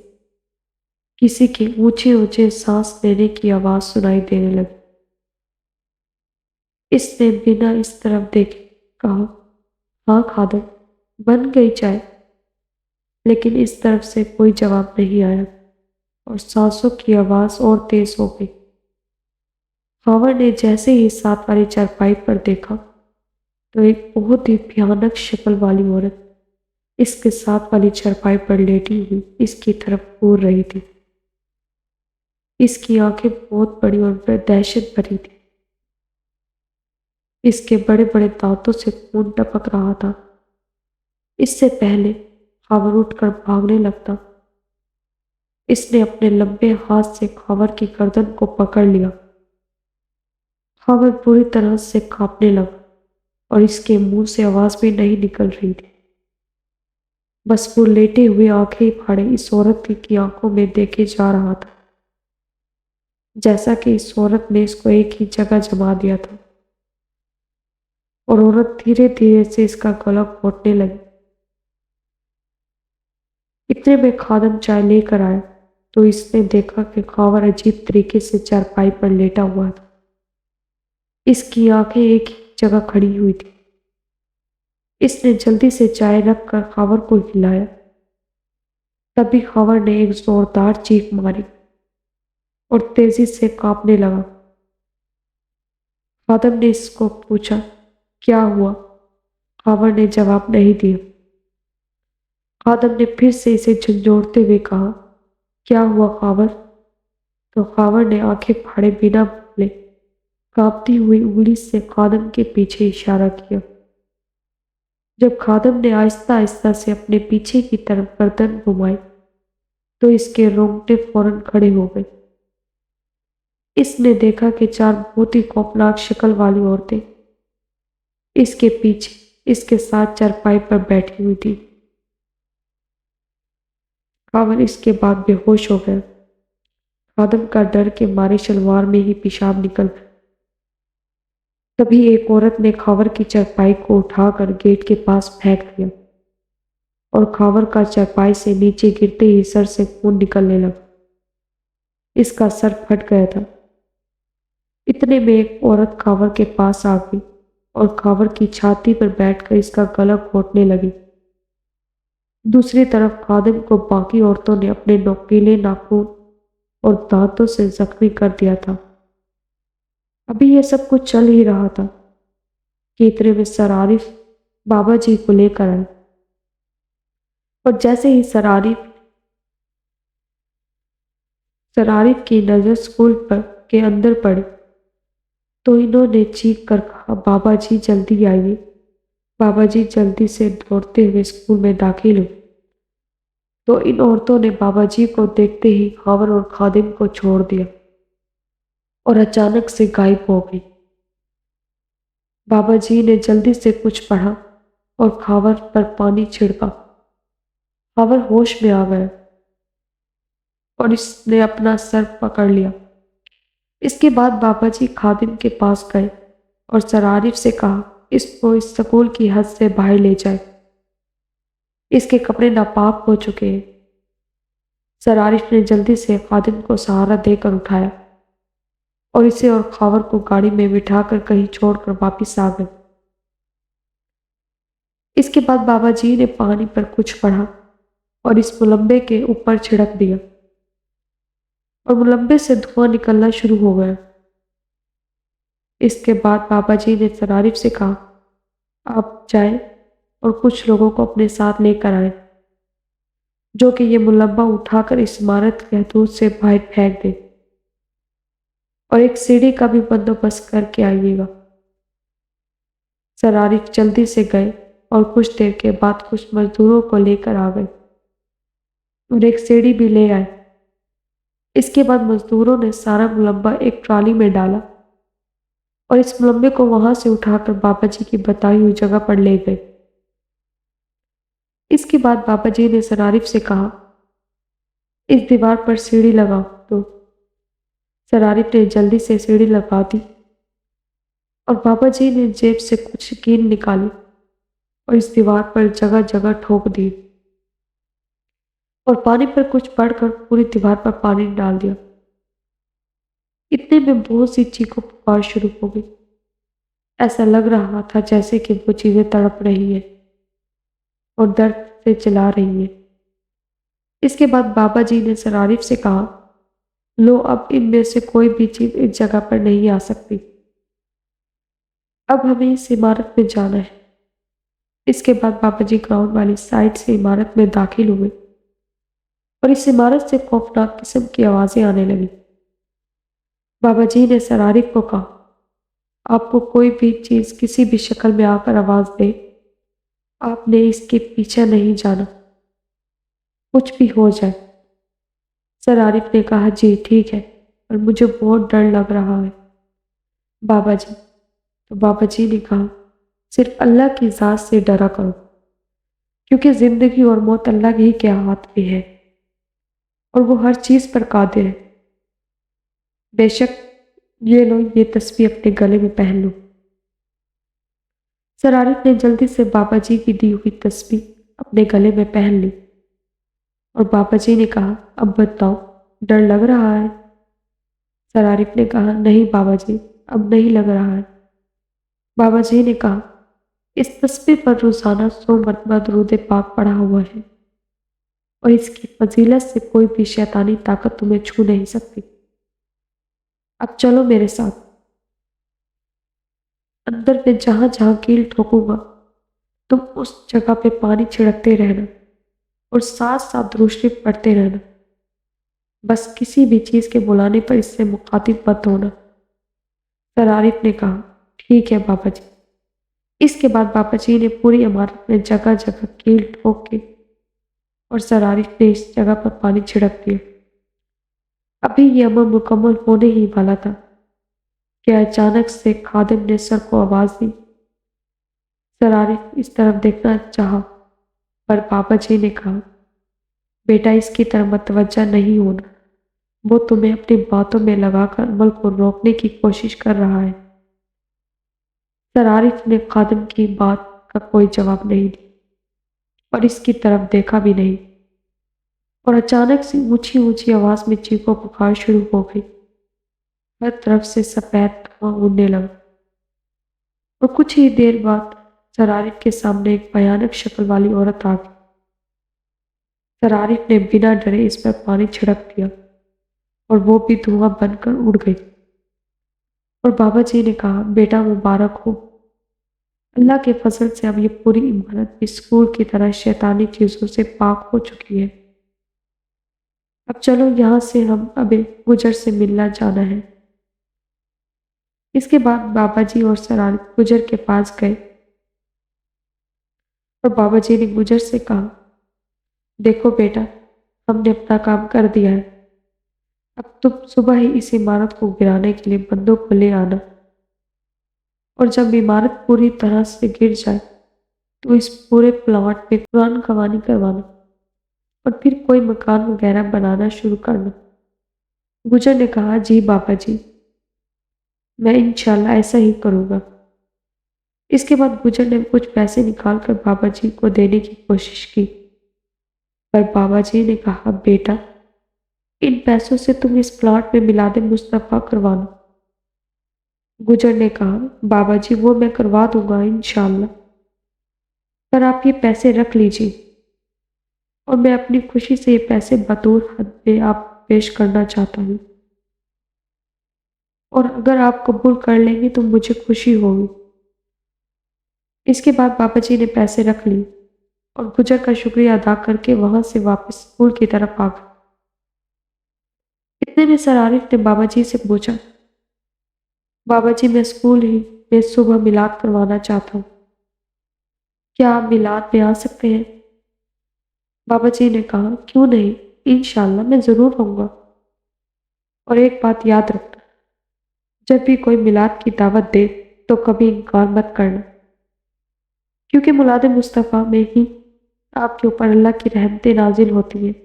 کسی کے اونچے اونچے سانس لینے کی آواز سنائی دینے لگی۔ اس نے بنا اس طرف دیکھے کہا، ہاں خادم، بن گئی چائے؟ لیکن اس طرف سے کوئی جواب نہیں آیا اور سانسوں کی آواز اور تیز ہو گئی۔ خاور نے جیسے ہی ساتھ والی چرپائی پر دیکھا تو ایک بہت ہی بھیانک شکل والی عورت اس کے ساتھ والی چرپائی پر لیٹی ہوئی اس کی طرف گور رہی تھی۔ اس کی آنکھیں بہت بڑی اور دہشت بھری تھی۔ اس کے بڑے بڑے دانتوں سے خون ٹپک رہا تھا۔ اس سے پہلے خاور اٹھ کر بھاگنے لگتا، اس نے اپنے لمبے ہاتھ سے خاور کی گردن کو پکڑ لیا۔ خاور بری طرح سے کانپنے لگا اور اس کے منہ سے آواز بھی نہیں نکل رہی تھی، بس وہ لیٹے ہوئے آنکھیں پھاڑے اس عورت کی آنکھوں میں دیکھے جا رہا تھا۔ جیسا کہ اس عورت نے اس کو ایک ہی جگہ جما دیا تھا، اور عورت دھیرے دھیرے سے اس کا گلا گھونٹنے لگی۔ اتنے میں خادم چائے لے کر آیا تو اس نے دیکھا کہ خاور عجیب طریقے سے چارپائی پر لیٹا ہوا تھا۔ اس کی آنکھیں ایک ہی جگہ کھڑی ہوئی تھی۔ اس نے جلدی سے چائے رکھ کر خاور کو ہلایا۔ تبھی خاور نے ایک زوردار چیخ ماری اور تیزی سے کانپنے لگا۔ خادم نے اس کو پوچھا، کیا ہوا؟ خاور نے جواب نہیں دیا۔ خادم نے پھر سے اسے جھنجھوڑتے ہوئے کہا، کیا ہوا خاور؟ تو خاور نے آنکھیں پھاڑے بنا بولے کانپتی ہوئی انگلی سے خادم کے پیچھے اشارہ کیا۔ جب خادم نے آہستہ آہستہ سے اپنے پیچھے کی طرف گردن گھمائی تو اس کے رونگٹے فوراً کھڑے ہو گئے۔ اس نے دیکھا کہ چار بہت ہی خوفناک شکل والی عورتیں اس کے پیچھے اس کے ساتھ چارپائی پر بیٹھی ہوئی تھی۔ خاور اس کے بعد بے ہوش ہو گیا۔ خادم کا ڈر کے مارے شلوار میں ہی پیشاب نکل گیا۔ تبھی ایک عورت نے خاور کی چارپائی کو اٹھا کر گیٹ کے پاس پھینک دیا اور خاور کا چارپائی سے نیچے گرتے ہی سر سے خون نکلنے لگا۔ اس کا سر پھٹ گیا تھا۔ اتنے میں ایک عورت خاور کے پاس آ گئی اور خاور کی چھاتی پر بیٹھ کر اس کا گلا گھونٹنے لگی۔ دوسری طرف خادم کو باقی عورتوں نے اپنے نوکیلے ناخن اور دانتوں سے زخمی کر دیا تھا۔ ابھی یہ سب کچھ چل ہی رہا تھا کہ اتنے میں سر عارف بابا جی کو لے کر آئے، اور جیسے ہی سر عارف کی نظر اسکول کے اندر پڑی تو انہوں نے چیخ کر کہا، بابا جی جلدی آئیے۔ بابا جی جلدی سے دوڑتے ہوئے اسکول میں داخل ہوئے تو ان عورتوں نے بابا جی کو دیکھتے ہی خاور اور خادم کو چھوڑ دیا اور اچانک سے غائب ہو گئی۔ بابا جی نے جلدی سے کچھ پڑھا اور خاور پر پانی چھڑکا۔ خاور ہوش میں آ گیا اور اس نے اپنا سر پکڑ لیا۔ اس کے بعد بابا جی خادم کے پاس گئے اور سر عارف سے کہا، اس کو اس سکول کی حد سے باہر لے جائے، اس کے کپڑے ناپاک ہو چکے ہیں۔ سر عارف نے جلدی سے خادم کو سہارا دے کر اٹھایا اور اسے اور خاور کو گاڑی میں بٹھا کر کہیں چھوڑ کر واپس آ گئے۔ اس کے بعد بابا جی نے پانی پر کچھ پڑھا اور اس ملمبے کے اوپر چھڑک دیا اور ملمبے سے دھواں نکلنا شروع ہو گیا۔ اس کے بعد بابا جی نے سر عارف سے کہا، آپ جائیں اور کچھ لوگوں کو اپنے ساتھ لے کر آئیں جو کہ یہ ملمبہ اٹھا کر اس عمارت کے حدود سے باہر پھینک دے، اور ایک سیڑھی کا بھی بندوبست کر کے آئیے گا۔ سر عارف جلدی سے گئے اور کچھ دیر کے بعد کچھ مزدوروں کو لے کر آ گئے اور ایک سیڑھی بھی لے آئے۔ اس کے بعد مزدوروں نے سارا ملمبہ ایک ٹرالی میں ڈالا اور اس ملمبے کو وہاں سے اٹھا کر بابا جی کی بتائی ہوئی جگہ پر لے گئے۔ اس کے بعد بابا جی نے سر عارف سے کہا، اس دیوار پر سیڑھی لگاؤ۔ تو سر عارف نے جلدی سے سیڑھی لگا دی اور بابا جی نے جیب سے کچھ کین نکالی اور اس دیوار پر جگہ جگہ ٹھوک دی اور پانی پر کچھ پڑھ کر پوری دیوار پر پانی ڈال دیا۔ اتنے میں بہت سی چیخوں پکار شروع ہو گئی۔ ایسا لگ رہا تھا جیسے کہ وہ چیزیں تڑپ رہی ہیں اور درد سے چلا رہی ہیں۔ اس کے بعد بابا جی نے سر عارف سے کہا، لو اب ان میں سے کوئی بھی چیز اس جگہ پر نہیں آ سکتی، اب ہمیں اس عمارت میں جانا ہے۔ اس کے بعد بابا جی گراؤنڈ والی سائڈ سے عمارت میں داخل ہوئے اور اس عمارت سے خوفناک قسم کی آوازیں آنے لگیں۔ بابا جی نے سر عارف کو کہا، آپ کو کوئی بھی چیز کسی بھی شکل میں آ کر آواز دے، آپ نے اس کے پیچھے نہیں جانا، کچھ بھی ہو جائے۔ سر عارف نے کہا، جی ٹھیک ہے، اور مجھے بہت ڈر لگ رہا ہے بابا جی۔ تو بابا جی نے کہا، صرف اللہ کی ذات سے ڈرا کرو، کیونکہ زندگی اور موت اللہ ہی کے ہاتھ میں ہے اور وہ ہر چیز پر قادر ہے۔ بے شک یہ لو یہ تسبیح اپنے گلے میں پہن لو۔ سر عارف نے جلدی سے بابا جی کی دی ہوئی تسبیح اپنے گلے میں پہن لی اور بابا جی نے کہا اب بتاؤ ڈر لگ رہا ہے؟ سر عارف نے کہا نہیں بابا جی اب نہیں لگ رہا ہے۔ بابا جی نے کہا اس تسبیح پر روزانہ 100 مرتبہ درود پاک پڑھا ہوا ہے اور اس کی فضیلت سے کوئی بھی شیطانی طاقت تمہیں چھو نہیں سکتی۔ اب چلو میرے ساتھ، اندر میں جہاں جہاں کیل ٹھوکوں گا تم اس جگہ پہ پانی چھڑکتے رہنا اور ساتھ ساتھ روشنی پڑھتے رہنا، بس کسی بھی چیز کے بلانے پر اس سے مخاطب مت ہونا۔ سر عارف نے کہا ٹھیک ہے بابا جی۔ اس کے بعد بابا جی نے پوری عمارت میں جگہ جگہ کیل ٹھوک کے اور سر عارف نے اس جگہ پر پانی چھڑک دیا۔ ابھی یہ عمل مکمل ہونے ہی والا تھا کہ اچانک سے خادم نے سر کو آواز دی۔ سر عارف اس طرف دیکھنا چاہا پر بابا جی نے کہا بیٹا اس کی طرف متوجہ نہیں ہونا، وہ تمہیں اپنی باتوں میں لگا کر عمل کو روکنے کی کوشش کر رہا ہے۔ سر عارف نے خادم کی بات کا کوئی جواب نہیں دیا اور اس کی طرف دیکھا بھی نہیں، اور اچانک سے اونچی اونچی آواز میں چیخو پکار شروع ہو گئی۔ ہر طرف سے سفید دھواں اڑنے لگا اور کچھ ہی دیر بعد سر عارف کے سامنے ایک بھیانک شکل والی عورت آ گئی۔ سر عارف نے بنا ڈرے اس پر پانی چھڑک دیا اور وہ بھی دھواں بن کر اڑ گئی، اور بابا جی نے کہا بیٹا مبارک ہو، اللہ کے فضل سے اب یہ پوری عمارت اسکول کی طرح شیطانی چیزوں سے پاک ہو چکی ہے۔ اب چلو یہاں سے ہم اب گجر سے ملنا جانا ہے۔ اس کے بعد بابا جی اور سر عارف گجر کے پاس گئے اور بابا جی نے گجر سے کہا دیکھو بیٹا ہم نے اپنا کام کر دیا ہے، اب تم صبح ہی اس عمارت کو گرانے کے لیے بندوں کو لے آنا، اور جب عمارت پوری طرح سے گر جائے تو اس پورے پلاٹ میں قرآن خوانی کروانا اور پھر کوئی مکان وغیرہ بنانا شروع کرنا۔ گجر نے کہا جی بابا جی میں انشاءاللہ ایسا ہی کروں گا۔ اس کے بعد گجر نے کچھ پیسے نکال کر بابا جی کو دینے کی کوشش کی، پر بابا جی نے کہا بیٹا ان پیسوں سے تم اس پلاٹ میں میلاد مصطفیٰ کروانا۔ گجر نے کہا بابا جی وہ میں کروا دوں گا انشاءاللہ، پر آپ یہ پیسے رکھ لیجیے اور میں اپنی خوشی سے یہ پیسے بطور ہدیہ آپ پیش کرنا چاہتا ہوں، اور اگر آپ قبول کر لیں گے تو مجھے خوشی ہوگی۔ اس کے بعد بابا جی نے پیسے رکھ لیے اور گجر کا شکریہ ادا کر کے وہاں سے واپس اسکول کی طرف آ گئے۔ اتنے میں سر عارف نے بابا جی سے پوچھا بابا جی میں اسکول ہی میں صبح میلاد کروانا چاہتا ہوں، کیا آپ میلاد میں آ سکتے ہیں؟ بابا جی نے کہا کیوں نہیں، انشاءاللہ میں ضرور آؤں گا، اور ایک بات یاد رکھنا جب بھی کوئی میلاد کی دعوت دے تو کبھی انکار مت کرنا، کیونکہ میلاد مصطفیٰ میں ہی آپ کے اوپر اللہ کی رحمتیں نازل ہوتی ہیں۔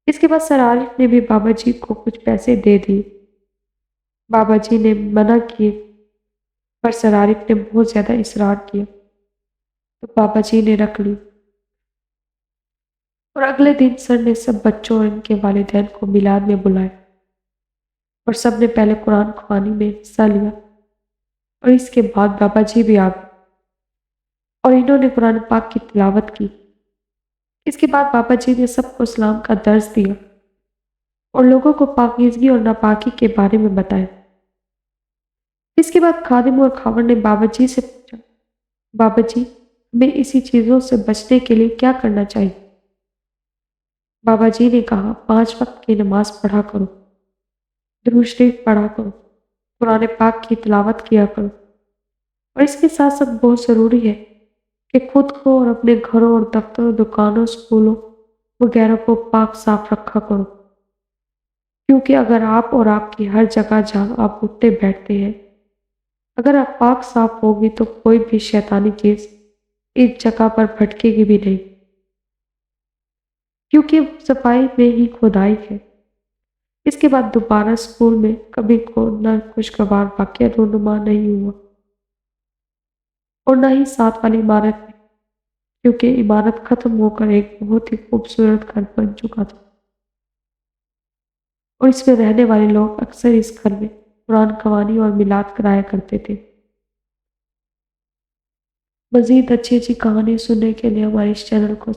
اس کے بعد سر عارف نے بھی بابا جی کو کچھ پیسے دے دیے۔ بابا جی نے منع کیے پر سر عارف نے بہت زیادہ اصرار کیا تو بابا جی نے رکھ لی، اور اگلے دن سر نے سب بچوں اور ان کے والدین کو میلاد میں بلایا اور سب نے پہلے قرآن خوانی میں حصہ لیا، اور اس کے بعد بابا جی بھی آ گئے اور انہوں نے قرآن پاک کی تلاوت کی۔ اس کے بعد بابا جی نے سب کو اسلام کا درس دیا اور لوگوں کو پاکیزگی اور ناپاکی کے بارے میں بتایا۔ اس کے بعد خادم اور خاور نے بابا جی سے پوچھا بابا جی ہمیں اسی چیزوں سے بچنے کے لیے کیا کرنا چاہیے؟ بابا جی نے کہا 5 وقت کی نماز پڑھا کرو، درود شریف پڑھا کرو، قرآن پاک کی تلاوت کیا کرو، اور اس کے ساتھ ساتھ بہت ضروری ہے کہ خود کو اور اپنے گھروں اور دفتروں، دکانوں، اسکولوں وغیرہ کو پاک صاف رکھا کرو، کیونکہ اگر آپ اور آپ کی ہر جگہ جہاں آپ اٹھتے بیٹھتے ہیں اگر آپ پاک صاف ہوگی تو کوئی بھی شیطانی چیز اس جگہ پر بھٹکے گی بھی نہیں، کیونکہ صفائی میں ہی خدائی ہے۔ اس کے بعد دوبارہ اسکول میں کبھی کو نہ خوشگوار واقعہ رونما نہیں ہوا اور نہ ہی ساتھ والی عمارت میں، کیونکہ عمارت ختم ہو کر ایک بہت ہی خوبصورت گھر بن چکا تھا اور اس میں رہنے والے لوگ اکثر اس گھر میں قرآن خوانی اور میلاد کرایا کرتے تھے۔ مزید اچھی اچھی کہانی سننے کے لیے ہمارے اس چینل کو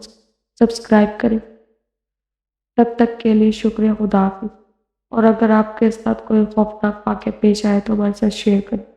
سبسکرائب کریں۔ تب تک کے لیے شکریہ، خدا حافظ۔ اور اگر آپ کے ساتھ کوئی خوفناک واقعہ پیش آئے تو ہمارے ساتھ شیئر کریں۔